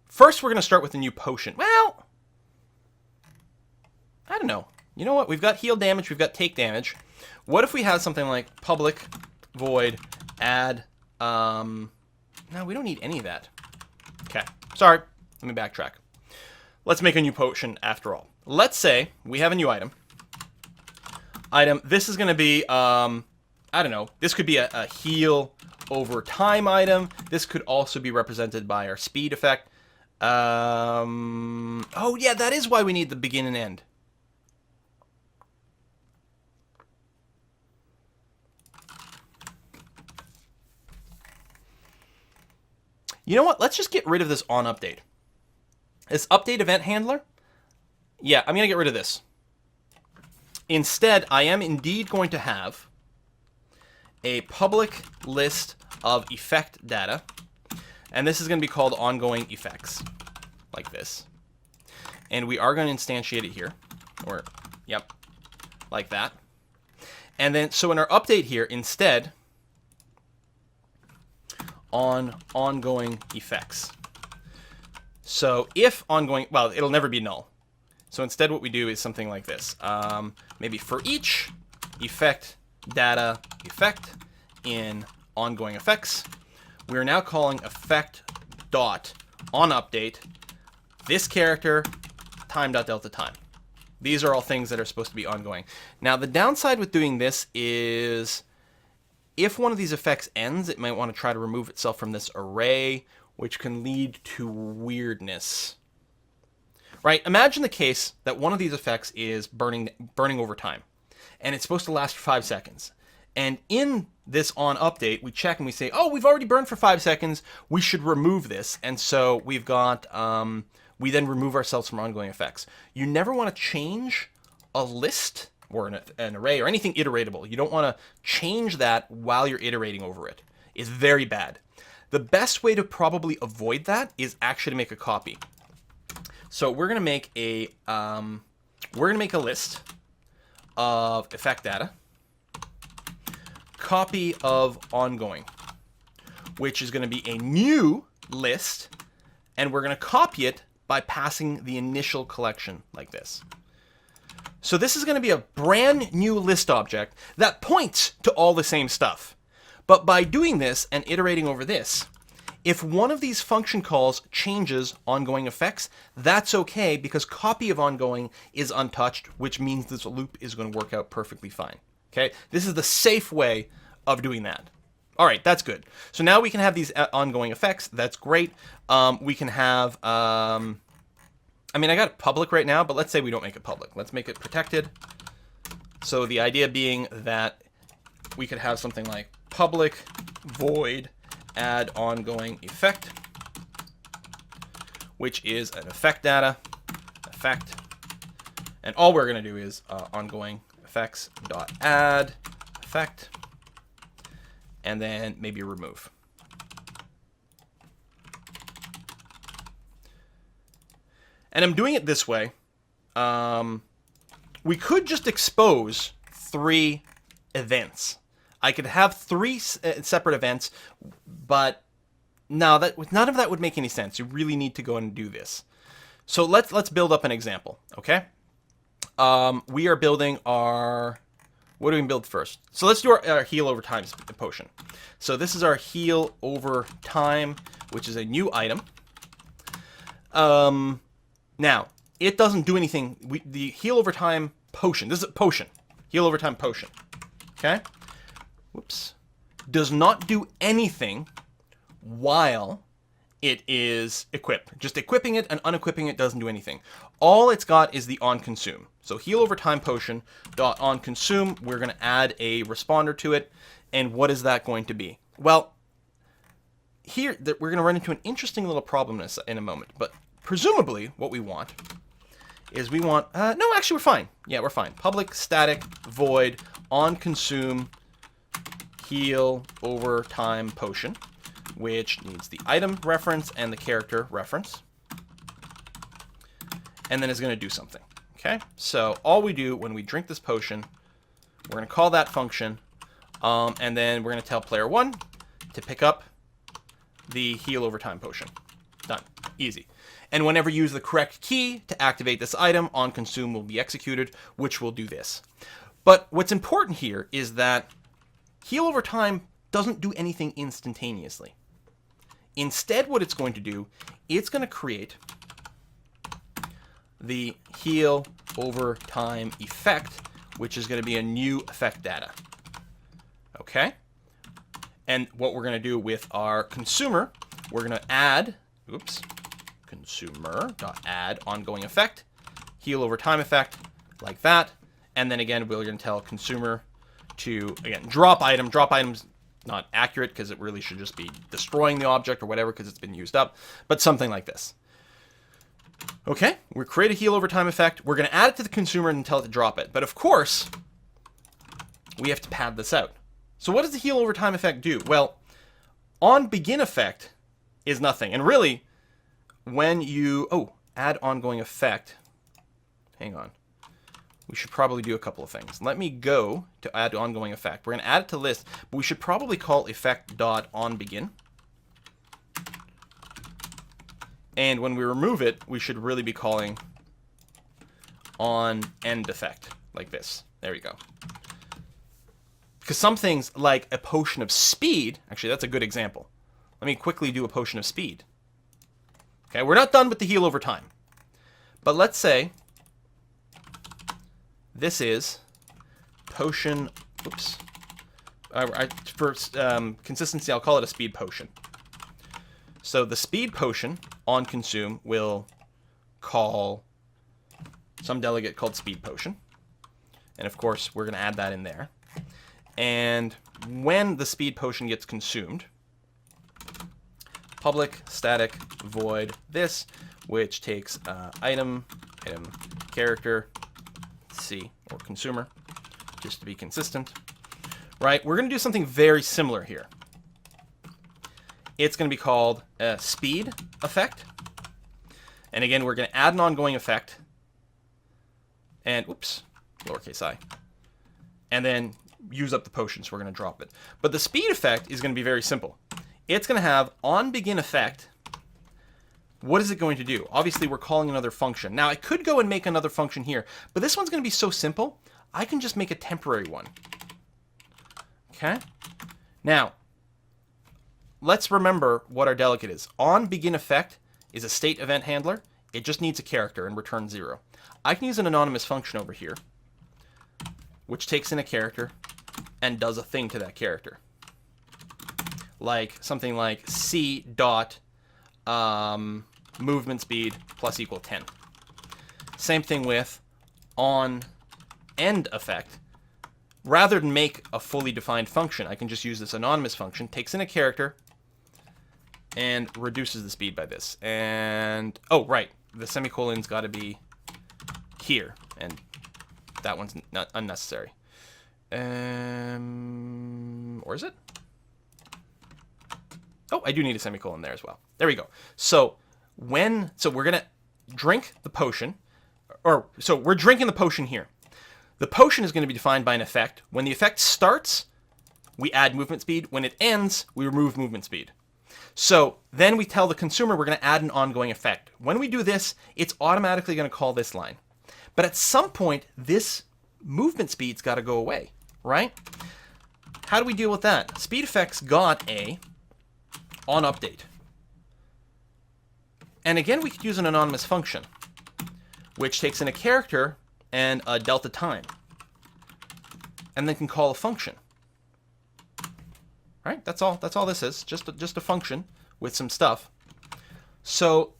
First, we're going to start with a new potion. Well, I don't know. You know what? We've got heal damage. We've got take damage. What if we have something like public void add... no, we don't need any of that. Okay. Sorry. Let me backtrack. Let's make a new potion after all. Let's say we have a new item. This is going to be... I don't know. This could be a heal over time item. This could also be represented by our speed effect. Oh yeah, that is why we need the begin and end. You know what? Let's just get rid of this on update. This update event handler. Yeah, I'm going to get rid of this. Instead, I am indeed going to have a public list of effect data. And this is going to be called ongoing effects, like this. And we are going to instantiate it here, or, yep, like that. And then, so in our update here, instead, on ongoing effects. So if ongoing, well, it'll never be null. So instead what we do is something like this. Maybe for each effect data effect in ongoing effects, we're now calling effect dot on update this character time dot delta time. These are all things that are supposed to be ongoing. Now the downside with doing this is if one of these effects ends, it might want to try to remove itself from this array. which can lead to weirdness. Right? Imagine the case that one of these effects is burning over time, and it's supposed to last for 5 seconds. And in this on update, we check and we say, oh, we've already burned for 5 seconds. We should remove this. And so we've got, we then remove ourselves from ongoing effects. You never want to change a list or an array or anything iteratable. You don't want to change that while you're iterating over it. It's very bad. The best way to probably avoid that is actually to make a copy. So we're going to make a list of effect data. Copy of ongoing, which is going to be a new list, and we're going to copy it by passing the initial collection like this. So this is going to be a brand new list object that points to all the same stuff. But by doing this and iterating over this, if one of these function calls changes ongoing effects, that's okay because copy of ongoing is untouched, which means this loop is going to work out perfectly fine. Okay, this is the safe way of doing that. All right, that's good. So now we can have these ongoing effects. That's great. We can have, I mean, I got it public right now, but let's say we don't make it public. Let's make it protected. So the idea being that we could have something like public void add ongoing effect, which is an effect data, effect. And all we're going to do is ongoing effects.add effect, and then maybe remove. And I'm doing it this way. We could just expose 3 events. I could have 3 separate events, but no, none of that would make any sense. You really need to go and do this. So let's build up an example, okay? We are building our, what do we build first? So let's do our heal over time potion. So this is our heal over time, which is a new item. Now, it doesn't do anything. The heal over time potion, this is a potion, heal over time potion, okay? Whoops. Does not do anything while it is equipped. Just equipping it and unequipping it doesn't do anything. All it's got is the on consume. So heal over time potion dot on consume. We're going to add a responder to it. And what is that going to be? Well, here we're going to run into an interesting little problem in a moment. But presumably what we want is we want, no, actually we're fine. Yeah, we're fine. Public static void on consume heal over time potion, which needs the item reference and the character reference, and then is going to do something. Okay, so all we do when we drink this potion, we're going to call that function, and then we're going to tell player 1 to pick up the heal over time potion. Done. Easy. And whenever you use the correct key to activate this item, on consume will be executed, which will do this. But what's important here is that heal over time doesn't do anything instantaneously. Instead, what it's going to do, it's going to create the heal over time effect, which is going to be a new effect data. Okay? And what we're going to do with our consumer, we're going to add, consumer.add ongoing effect, heal over time effect, like that. And then again, we're going to tell consumer to, again, drop item. Drop item's not accurate because it really should just be destroying the object or whatever because it's been used up, but something like this. Okay, we create a heal over time effect. We're going to add it to the consumer and tell it to drop it. But of course, we have to pad this out. So what does the heal over time effect do? Well, on begin effect is nothing. And really, when you, add ongoing effect, hang on. We should probably do a couple of things. Let me go to add ongoing effect. We're going to add it to list, but we should probably call effect.onBegin. And when we remove it, we should really be calling on end effect, like this. There you go. Because some things like a potion of speed, actually that's a good example. Let me quickly do a potion of speed. Okay, we're not done with the heal over time. But let's say this is potion, for consistency, I'll call it a speed potion. So the speed potion on consume will call some delegate called speed potion. And of course, we're going to add that in there. And when the speed potion gets consumed, public static void this, which takes item character C or consumer, just to be consistent, right? We're going to do something very similar here. It's going to be called a speed effect. And again, we're going to add an ongoing effect. And, oops, lowercase I. And then use up the potion, so we're going to drop it. But the speed effect is going to be very simple. It's going to have on begin effect. What is it going to do? Obviously, we're calling another function. Now, I could go and make another function here, but this one's going to be so simple, I can just make a temporary one. Okay? Now, let's remember what our delegate is. On begin effect is a state event handler. It just needs a character and returns 0. I can use an anonymous function over here, which takes in a character and does a thing to that character. Like something like C dot movement speed plus equal 10. Same thing with on end effect. Rather than make a fully defined function, I can just use this anonymous function, takes in a character, and reduces the speed by this. And, oh, right, the semicolon's got to be here, and that one's not unnecessary. Or is it? Oh, I do need a semicolon there as well. There we go. So we're gonna drink the potion, so we're drinking the potion here. The potion is going to be defined by an effect. When the effect starts, we add movement speed. When it ends, we remove movement speed. So then we tell the consumer we're going to add an ongoing effect. When we do this, it's automatically going to call this line. But at some point, this movement speed's got to go away, right? How do we deal with that? Speed effects got a on update. And again, we could use an anonymous function, which takes in a character and a delta time, and then can call a function. Right? That's all this is. Just a function with some stuff. So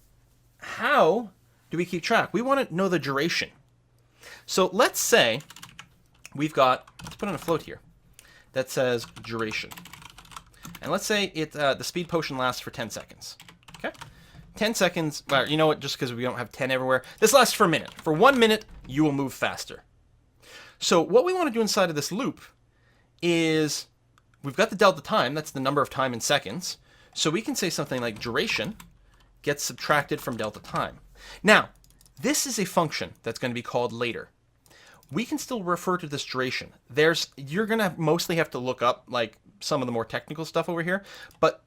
how do we keep track? We want to know the duration. So let's say let's put in a float here that says duration. And let's say the speed potion lasts for 10 seconds. Okay? 10 seconds, well, you know what, just because we don't have 10 everywhere, this lasts for a minute. For 1 minute, you will move faster. So what we want to do inside of this loop is, we've got the delta time, that's the number of time in seconds, so we can say something like duration gets subtracted from delta time. Now, this is a function that's going to be called later. We can still refer to this duration. You're going to mostly have to look up like some of the more technical stuff over here, but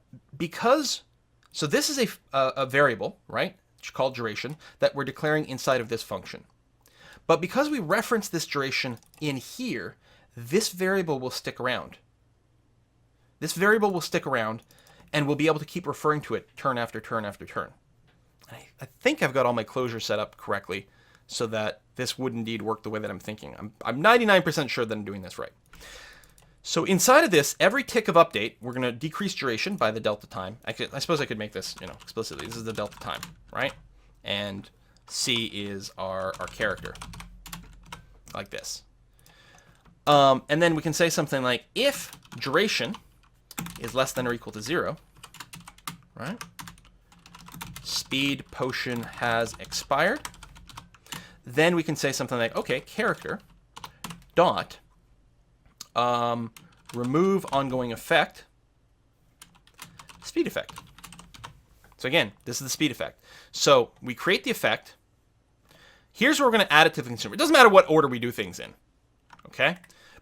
so this is a variable, right, called duration, that we're declaring inside of this function. But because we reference this duration in here, this variable will stick around. This variable will stick around, and we'll be able to keep referring to it turn after turn after turn. I think I've got all my closure set up correctly so that this would indeed work the way that I'm thinking. I'm 99% sure that I'm doing this right. So inside of this, every tick of update, we're going to decrease duration by the delta time. I suppose I could make this, explicitly. This is the delta time, right? And C is our character, like this. And then we can say something like, if duration is less than or equal to 0, right? Speed potion has expired. Then we can say something like, okay, character dot remove ongoing effect, speed effect. So again, this is the speed effect. So we create the effect. Here's where we're going to add it to the consumer. It doesn't matter what order we do things in, okay?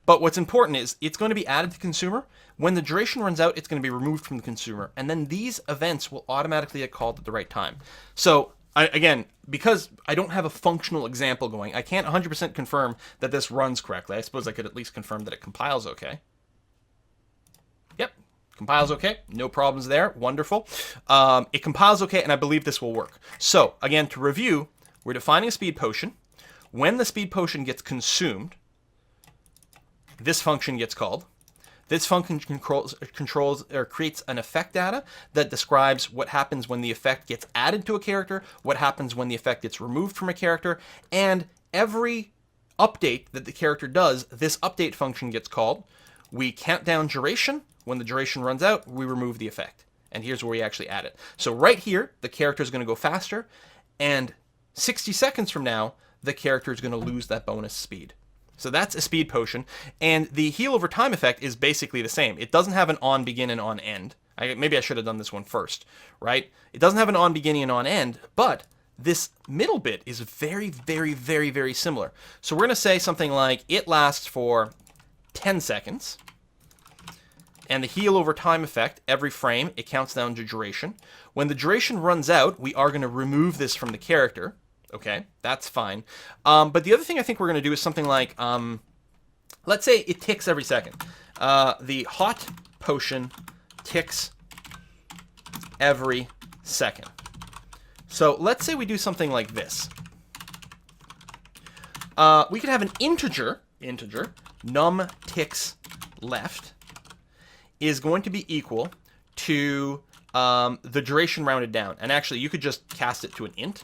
But what's important is it's going to be added to consumer. When the duration runs out, it's going to be removed from the consumer. And then these events will automatically get called at the right time. So again, because I don't have a functional example going, I can't 100% confirm that this runs correctly. I suppose I could at least confirm that it compiles okay. Yep, compiles okay. No problems there. Wonderful. It compiles okay, and I believe this will work. So again, to review, we're defining a speed potion. When the speed potion gets consumed, this function gets called. This function controls or creates an effect data that describes what happens when the effect gets added to a character, what happens when the effect gets removed from a character, and every update that the character does, this update function gets called. We count down duration. When the duration runs out, we remove the effect. And here's where we actually add it. So right here, the character is going to go faster, and 60 seconds from now, the character is going to lose that bonus speed. So that's a speed potion, and the heal over time effect is basically the same. It doesn't have an on begin and on end. Maybe I should have done this one first, right? It doesn't have an on beginning and on end, but this middle bit is very, very, very, very similar. So we're going to say something like it lasts for 10 seconds, and the heal over time effect, every frame, it counts down to duration. When the duration runs out, we are going to remove this from the character. Okay, that's fine. But the other thing I think we're going to do is something like, let's say it ticks every second. The hot potion ticks every second. So let's say we do something like this. We could have an integer, num ticks left is going to be equal to the duration rounded down. And actually, you could just cast it to an int.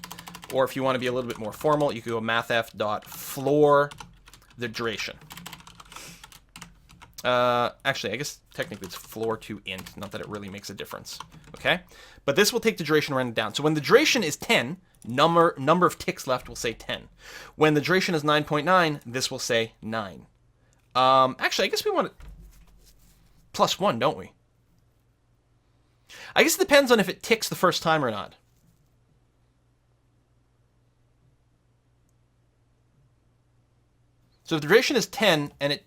Or if you want to be a little bit more formal, you could go mathf.floor the duration. Actually, I guess technically it's floor to int, not that it really makes a difference. Okay? But this will take the duration rounded down. So when the duration is 10, number of ticks left will say 10. When the duration is 9.9, this will say 9. Actually, I guess we want it +1, don't we? I guess it depends on if it ticks the first time or not. So if the duration is 10 and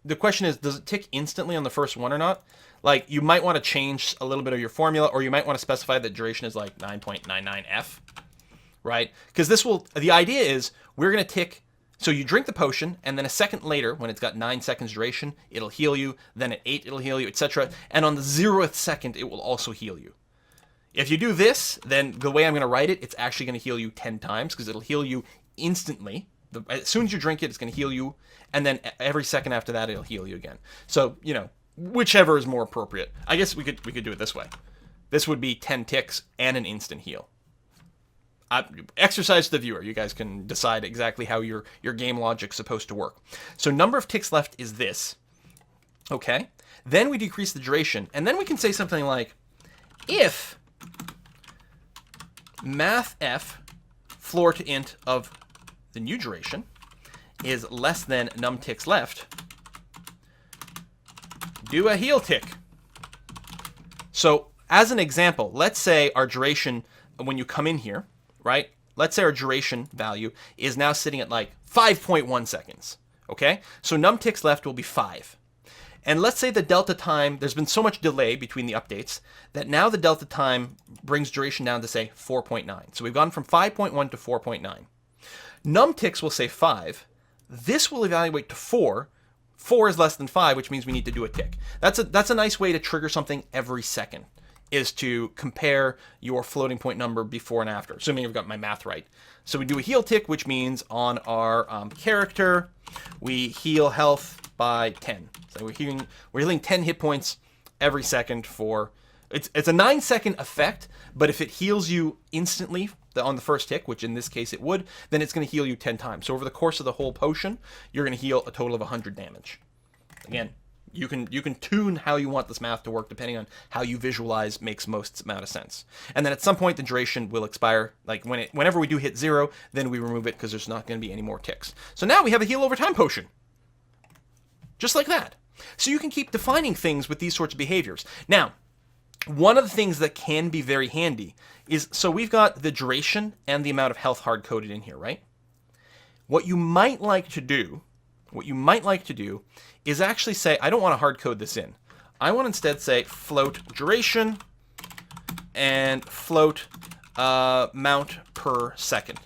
the question is, does it tick instantly on the first one or not? Like, you might want to change a little bit of your formula, or you might want to specify that duration is like 9.99f, right? Because the idea is we're going to tick, so you drink the potion, and then a second later, when it's got 9 seconds duration, it'll heal you, then at 8 it'll heal you, etc. And on the 0th second, it will also heal you. If you do this, then the way I'm going to write it, it's actually going to heal you 10 times, because it'll heal you instantly. As soon as you drink it, it's going to heal you, and then every second after that, it'll heal you again. So, whichever is more appropriate. I guess we could do it this way. This would be 10 ticks and an instant heal. Exercise to the viewer. You guys can decide exactly how your game logic's supposed to work. So number of ticks left is this. Okay? Then we decrease the duration, and then we can say something like, if mathf floor to int of the new duration is less than num ticks left, do a heal tick. So as an example, let's say our duration, when you come in here, right? Let's say our duration value is now sitting at like 5.1 seconds. Okay? So num ticks left will be 5. And let's say the delta time, there's been so much delay between the updates that now the delta time brings duration down to say 4.9. So we've gone from 5.1 to 4.9. Num ticks will say 5. This will evaluate to 4. 4 is less than 5, which means we need to do a tick. That's a nice way to trigger something every second, is to compare your floating point number before and after, assuming I've got my math right. So we do a heal tick, which means on our character, we heal health by 10. So we're healing 10 hit points every second for... It's a 9-second effect, but if it heals you instantly on the first tick, which in this case it would, then it's going to heal you 10 times. So over the course of the whole potion, you're going to heal a total of 100 damage. Again, you can tune how you want this math to work depending on how you visualize makes most amount of sense. And then at some point the duration will expire. Like whenever we do hit 0, then we remove it because there's not going to be any more ticks. So now we have a heal over time potion. Just like that. So you can keep defining things with these sorts of behaviors. Now, one of the things that can be very handy is, so we've got the duration and the amount of health hard-coded in here, right? What you might like to do is actually say, I don't want to hard-code this in. I want to instead say float duration and float amount per second.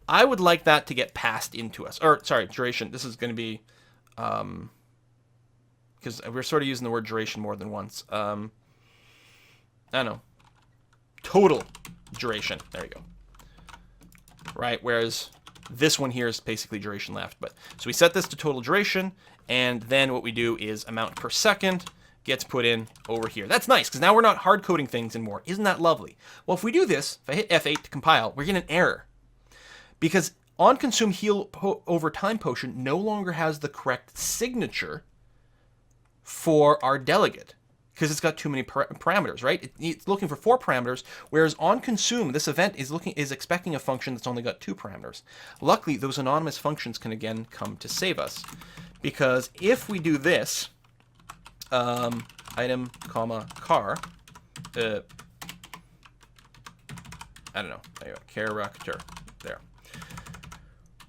I would like that to get passed into us. Or, sorry, duration. This is going to be, because we're sort of using the word duration more than once. I don't know. Total duration. There you go. Right, whereas This one here is basically duration left. But so we set this to total duration, and then what we do is amount per second gets put in over here. That's nice, because now we're not hard coding things anymore. Isn't that lovely? Well, if we do this, if I hit F8 to compile, we're getting an error. Because onConsume heal over time potion no longer has the correct signature for our delegate, because it's got too many parameters, right? It's looking for 4 parameters, whereas onConsume, this event is expecting a function that's only got 2 parameters. Luckily, those anonymous functions can again come to save us, because if we do this, item, comma, car, I don't know, there you go, character, there.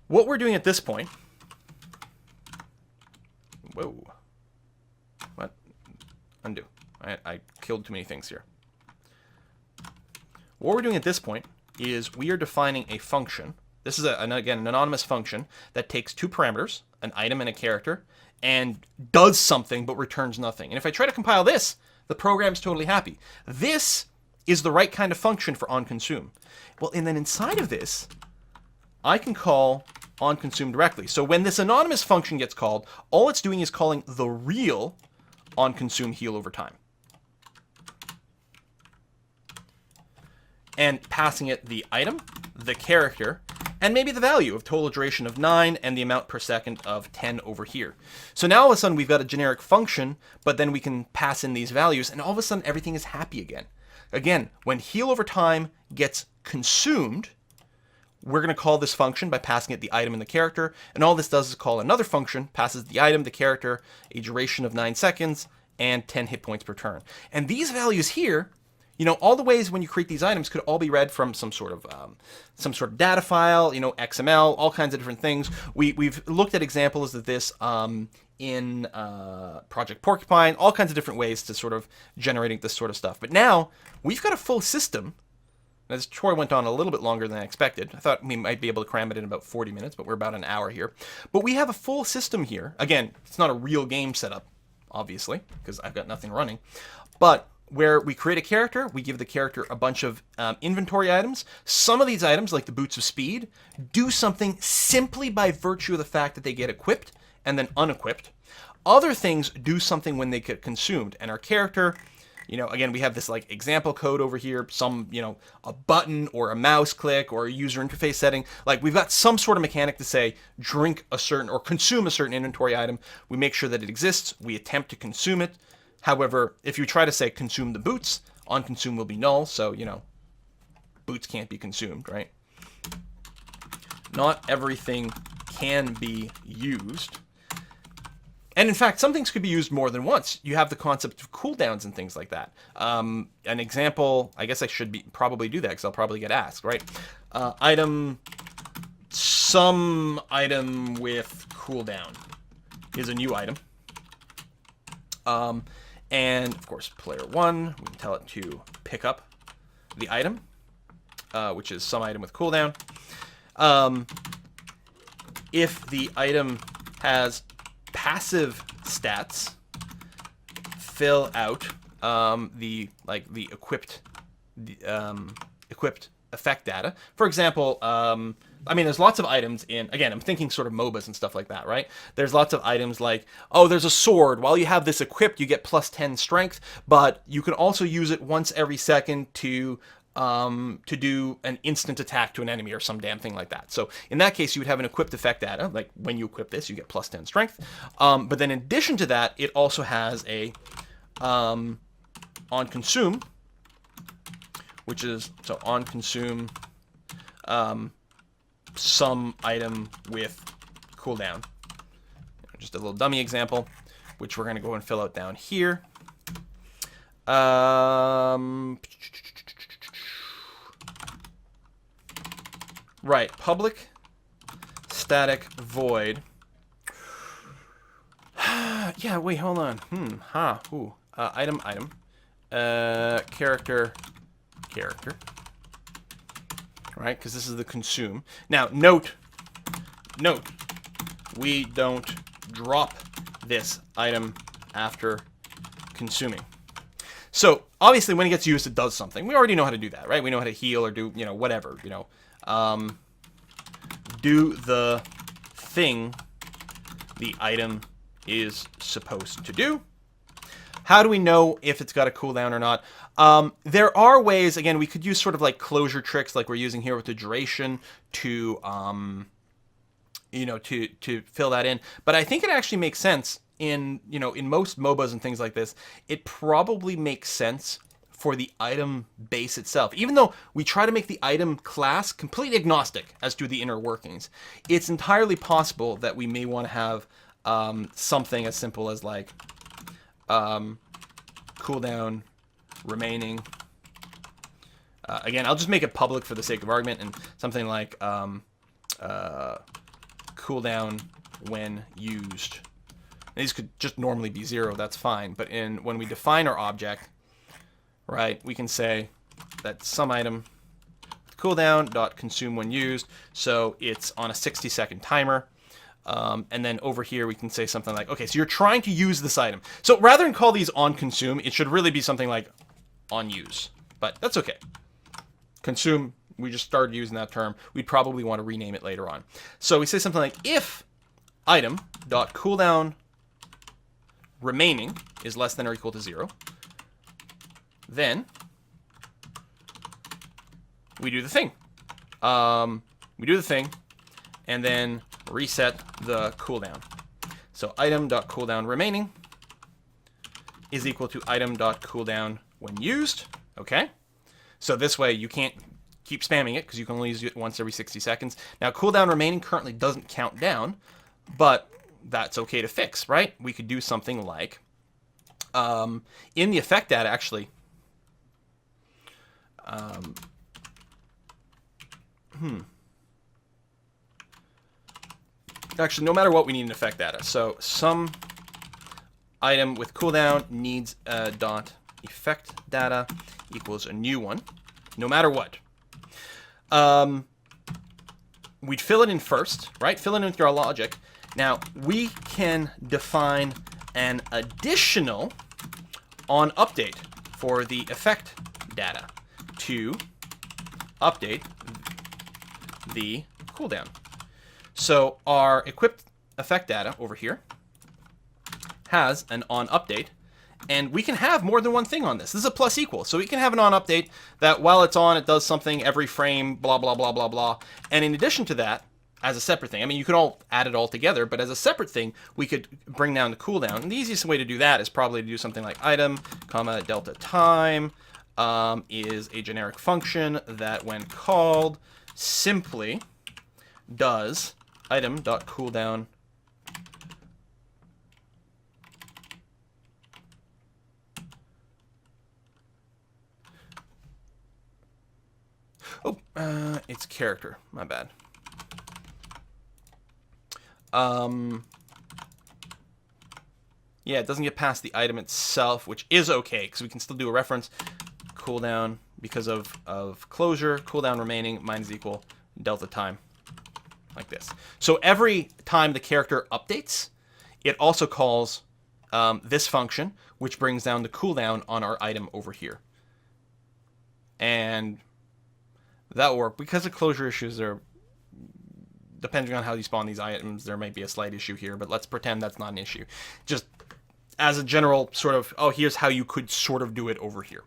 What we're doing at this point, whoa, what? Undo. I killed too many things here. What we're doing at this point is we are defining a function. This is, again, an anonymous function that takes 2 parameters, an item and a character, and does something but returns nothing. And if I try to compile this, the program's totally happy. This is the right kind of function for onConsume. Well, and then inside of this, I can call onConsume directly. So when this anonymous function gets called, all it's doing is calling the real onConsume heal over time, and passing it the item, the character, and maybe the value of total duration of 9 and the amount per second of 10 over here. So now all of a sudden we've got a generic function, but then we can pass in these values, and all of a sudden everything is happy again. Again, when heal over time gets consumed, we're going to call this function by passing it the item and the character, and all this does is call another function, passes the item, the character, a duration of 9 seconds, and 10 hit points per turn. And these values here, you know, all the ways when you create these items could all be read from some sort of data file, you know, XML, all kinds of different things. We've looked at examples of this in Project Porcupine, all kinds of different ways to sort of generating this sort of stuff. But now we've got a full system. As Troy went on a little bit longer than I expected. I thought we might be able to cram it in about 40 minutes, but we're about an hour here. But we have a full system here. Again, it's not a real game setup, obviously, because I've got nothing running. But where we create a character, we give the character a bunch of inventory items. Some of these items, like the Boots of Speed, do something simply by virtue of the fact that they get equipped and then unequipped. Other things do something when they get consumed, and our character, you know, again, we have this like example code over here, some, you know, a button or a mouse click or a user interface setting. Like we've got some sort of mechanic to say drink a certain or consume a certain inventory item. We make sure that it exists. We attempt to consume it. However, if you try to say consume the boots, onConsume will be null. So, you know, boots can't be consumed, right? Not everything can be used. And in fact, some things could be used more than once. You have the concept of cooldowns and things like that. An example, I guess I should probably do that because I'll probably get asked, right? Some item with cooldown is a new item. And of course, player 1, we can tell it to pick up the item, which is some item with cooldown. If the item has passive stats, fill out the equipped effect data. For example, I mean, there's lots of items in, again, I'm thinking sort of MOBAs and stuff like that, right? There's lots of items like, oh, there's a sword. While you have this equipped, you get plus 10 strength, but you can also use it once every second to do an instant attack to an enemy or some damn thing like that. So in that case, you would have an equipped effect data. Like when you equip this, you get plus 10 strength. But then in addition to that, it also has a onConsume, which is, so onConsume some item with cooldown. Just a little dummy example, which we're going to go and fill out down here. Right, public static void. Yeah, wait, hold on. Item, character. Right, because this is the consume. Now, note, we don't drop this item after consuming. So, obviously, when it gets used, it does something. We already know how to do that, right? We know how to heal or do, you know, whatever, you know. do the thing the item is supposed to do. How do we know if it's got a cooldown or not? There are ways, again, we could use sort of like closure tricks like we're using here with the duration to, to fill that in. But I think it actually makes sense in most MOBAs and things like this. It probably makes sense for the item base itself. Even though we try to make the item class completely agnostic as to the inner workings, it's entirely possible that we may want to have something as simple as like cooldown remaining. Again, I'll just make it public for the sake of argument, and something like cooldown when used. And these could just normally be 0, that's fine. But when we define our object, right, we can say that some item cooldown dot consume when used, so it's on a 60-second timer. And then over here we can say something like, okay, so you're trying to use this item. So rather than call these on consume, it should really be something like on use. But that's okay. Consume, we just started using that term. We'd probably want to rename it later on. So we say something like if item dot cooldown remaining is less than or equal to 0, then we do the thing. And then reset the cooldown. So item.cooldown remaining is equal to item.cooldown when used. Okay? So this way you can't keep spamming it because you can only use it once every 60 seconds. Now cooldown remaining currently doesn't count down, but that's okay to fix, right? We could do something like in the effect data actually. Actually, no matter what, we need an effect data. So some item with cooldown needs a dot effect data equals a new one, no matter what. We'd fill it in first, right? Fill it in with your logic. Now, we can define an additional on update for the effect data to update the cooldown. So our equipped effect data over here has an on update, and we can have more than one thing on this. This is a plus equal, so we can have an on update that while it's on, it does something every frame, blah, blah, blah, blah, blah. And in addition to that, as a separate thing, I mean, you could all add it all together, but as a separate thing, we could bring down the cooldown. And the easiest way to do that is probably to do something like item, comma, delta time is a generic function that when called simply does item.cooldown it's character, my bad. Yeah, it doesn't get past the item itself, which is okay because we can still do a reference. Cooldown because of closure, cooldown remaining minus equal delta time. Like this. So every time the character updates, it also calls this function, which brings down the cooldown on our item over here. And that will work. Because of closure issues, depending on how you spawn these items, there might be a slight issue here, but let's pretend that's not an issue. Just as a general sort of, oh, here's how you could sort of do it over here.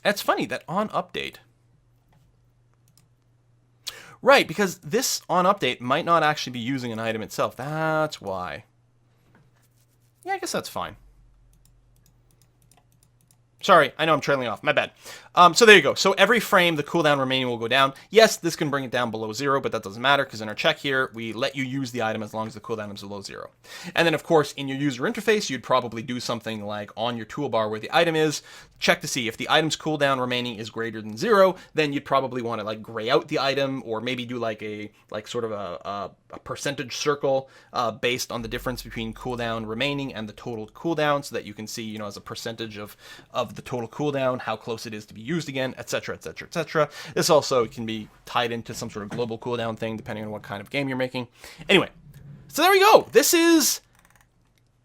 It's funny that on update, right, because this on update might not actually be using an item itself. That's why. Yeah, I guess that's fine. Sorry, I know I'm trailing off. My bad. So there you go. So every frame, the cooldown remaining will go down. Yes, this can bring it down below 0, but that doesn't matter because in our check here, we let you use the item as long as the cooldown is below 0. And then, of course, in your user interface, you'd probably do something like on your toolbar where the item is, check to see if the item's cooldown remaining is greater than 0, then you'd probably want to like gray out the item or maybe do like a percentage circle based on the difference between cooldown remaining and the total cooldown so that you can see, you know, as a percentage of the total cooldown, how close it is to be used again, etc., etc., etc. This also can be tied into some sort of global cooldown thing depending on what kind of game you're making. Anyway, so there we go. This is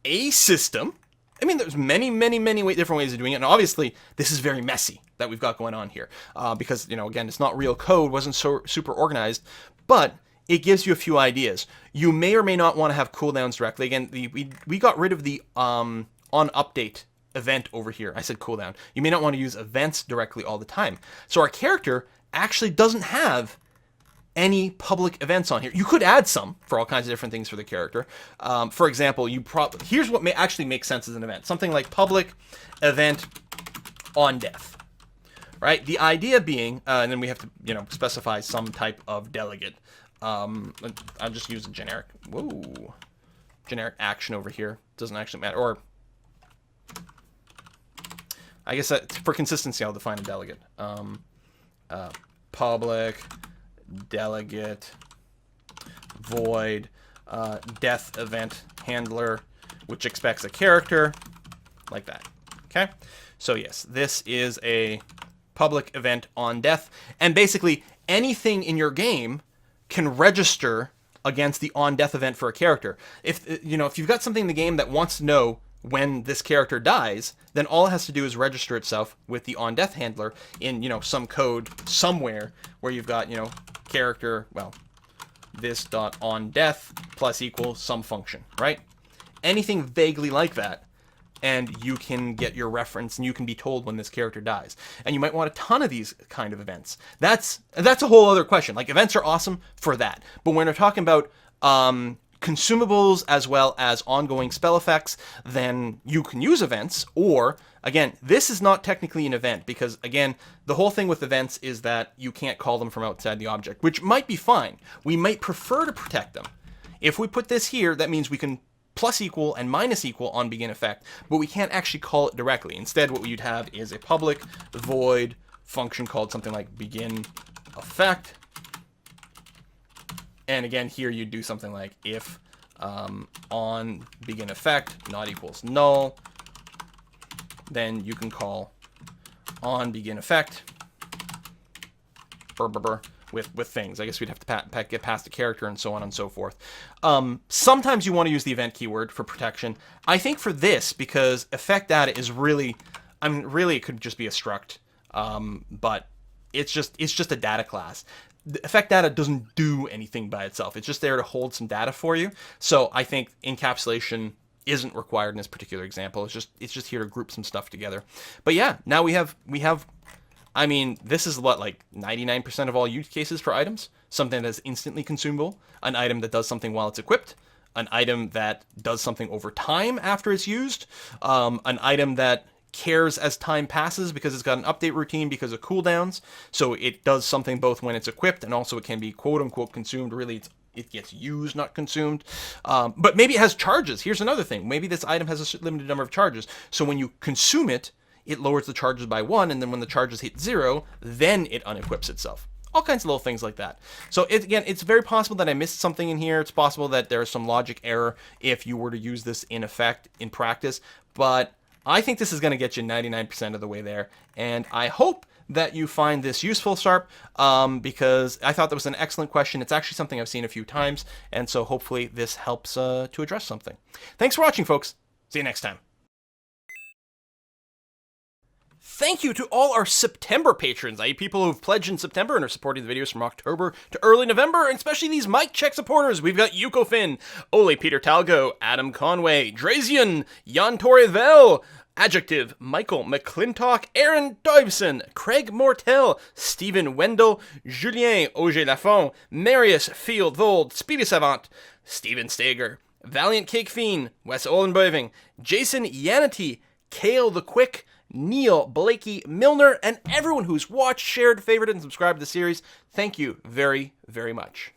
a system I mean, there's many different ways of doing it, and obviously this is very messy that we've got going on here, because, again, it's not real code, wasn't so super organized, but it gives you a few ideas. You may or may not want to have cooldowns directly. Again, we got rid of the on update event over here. I said cooldown. You may not want to use events directly all the time. So our character actually doesn't have any public events on here. You could add some for all kinds of different things for the character. For example, here's what actually makes sense as an event. Something like public event on death, right? The idea being, and then we have to, specify some type of delegate. I'll just use a generic action over here. Doesn't actually matter. Or I guess that for consistency, I'll define a delegate. Public delegate void death event handler, which expects a character like that. Okay, so yes, this is a public event on death, and basically anything in your game can register against the on death event for a character. If you've got something in the game that wants to know when this character dies, then all it has to do is register itself with the on death handler in some code somewhere where you've got character, well, this dot on death plus equals some function, right? Anything vaguely like that, and you can get your reference and you can be told when this character dies. And you might want a ton of these kind of events. That's a whole other question. Like, events are awesome for that, but when we're talking about consumables as well as ongoing spell effects, then you can use events. Or again, this is not technically an event, because again, the whole thing with events is that you can't call them from outside the object, which might be fine. We might prefer to protect them. If we put this here, that means we can plus equal and minus equal on begin effect, but we can't actually call it directly. Instead, what you'd have is a public void function called something like begin effect. And again, here you do something like if on begin effect not equals null, then you can call on begin effect with things. I guess we'd have to get past the character and so on and so forth. Sometimes you want to use the event keyword for protection. I think for this, because effect data is really, really it could just be a struct, but it's just a data class. The effect data doesn't do anything by itself. It's just there to hold some data for you. So I think encapsulation isn't required in this particular example. It's just here to group some stuff together. But yeah, now we have. I mean, this is what, like 99% of all use cases for items. Something that is instantly consumable, an item that does something while it's equipped, an item that does something over time after it's used, an item that cares as time passes because it's got an update routine because of cooldowns. So it does something both when it's equipped and also it can be quote unquote consumed. Really, it gets used, not consumed. But maybe it has charges. Here's another thing. Maybe this item has a limited number of charges. So when you consume it, it lowers the charges by 1, and then when the charges hit 0, then it unequips itself. All kinds of little things like that. So again, it's very possible that I missed something in here. It's possible that there's some logic error if you were to use this in effect in practice, but I think this is going to get you 99% of the way there, and I hope that you find this useful, Sharp, because I thought that was an excellent question. It's actually something I've seen a few times, and so hopefully this helps to address something. Thanks for watching, folks. See you next time. Thank you to all our September patrons, i.e. people who've pledged in September and are supporting the videos from October to early November, and especially these Mike Check supporters. We've got Yuko Finn, Ole Peter Talgo, Adam Conway, Drazian, Jan Torrevel, Adjective, Michael McClintock, Aaron Doibson, Craig Mortel, Stephen Wendell, Julien Auger Lafont, Marius Fieldvold, Speedy Savant, Stephen Stager, Valiant Cake Fiend, Wes Olenboving, Jason Yanity, Kale the Quick, Neil, Blakey, Milner, and everyone who's watched, shared, favored, and subscribed to the series. Thank you very, very much.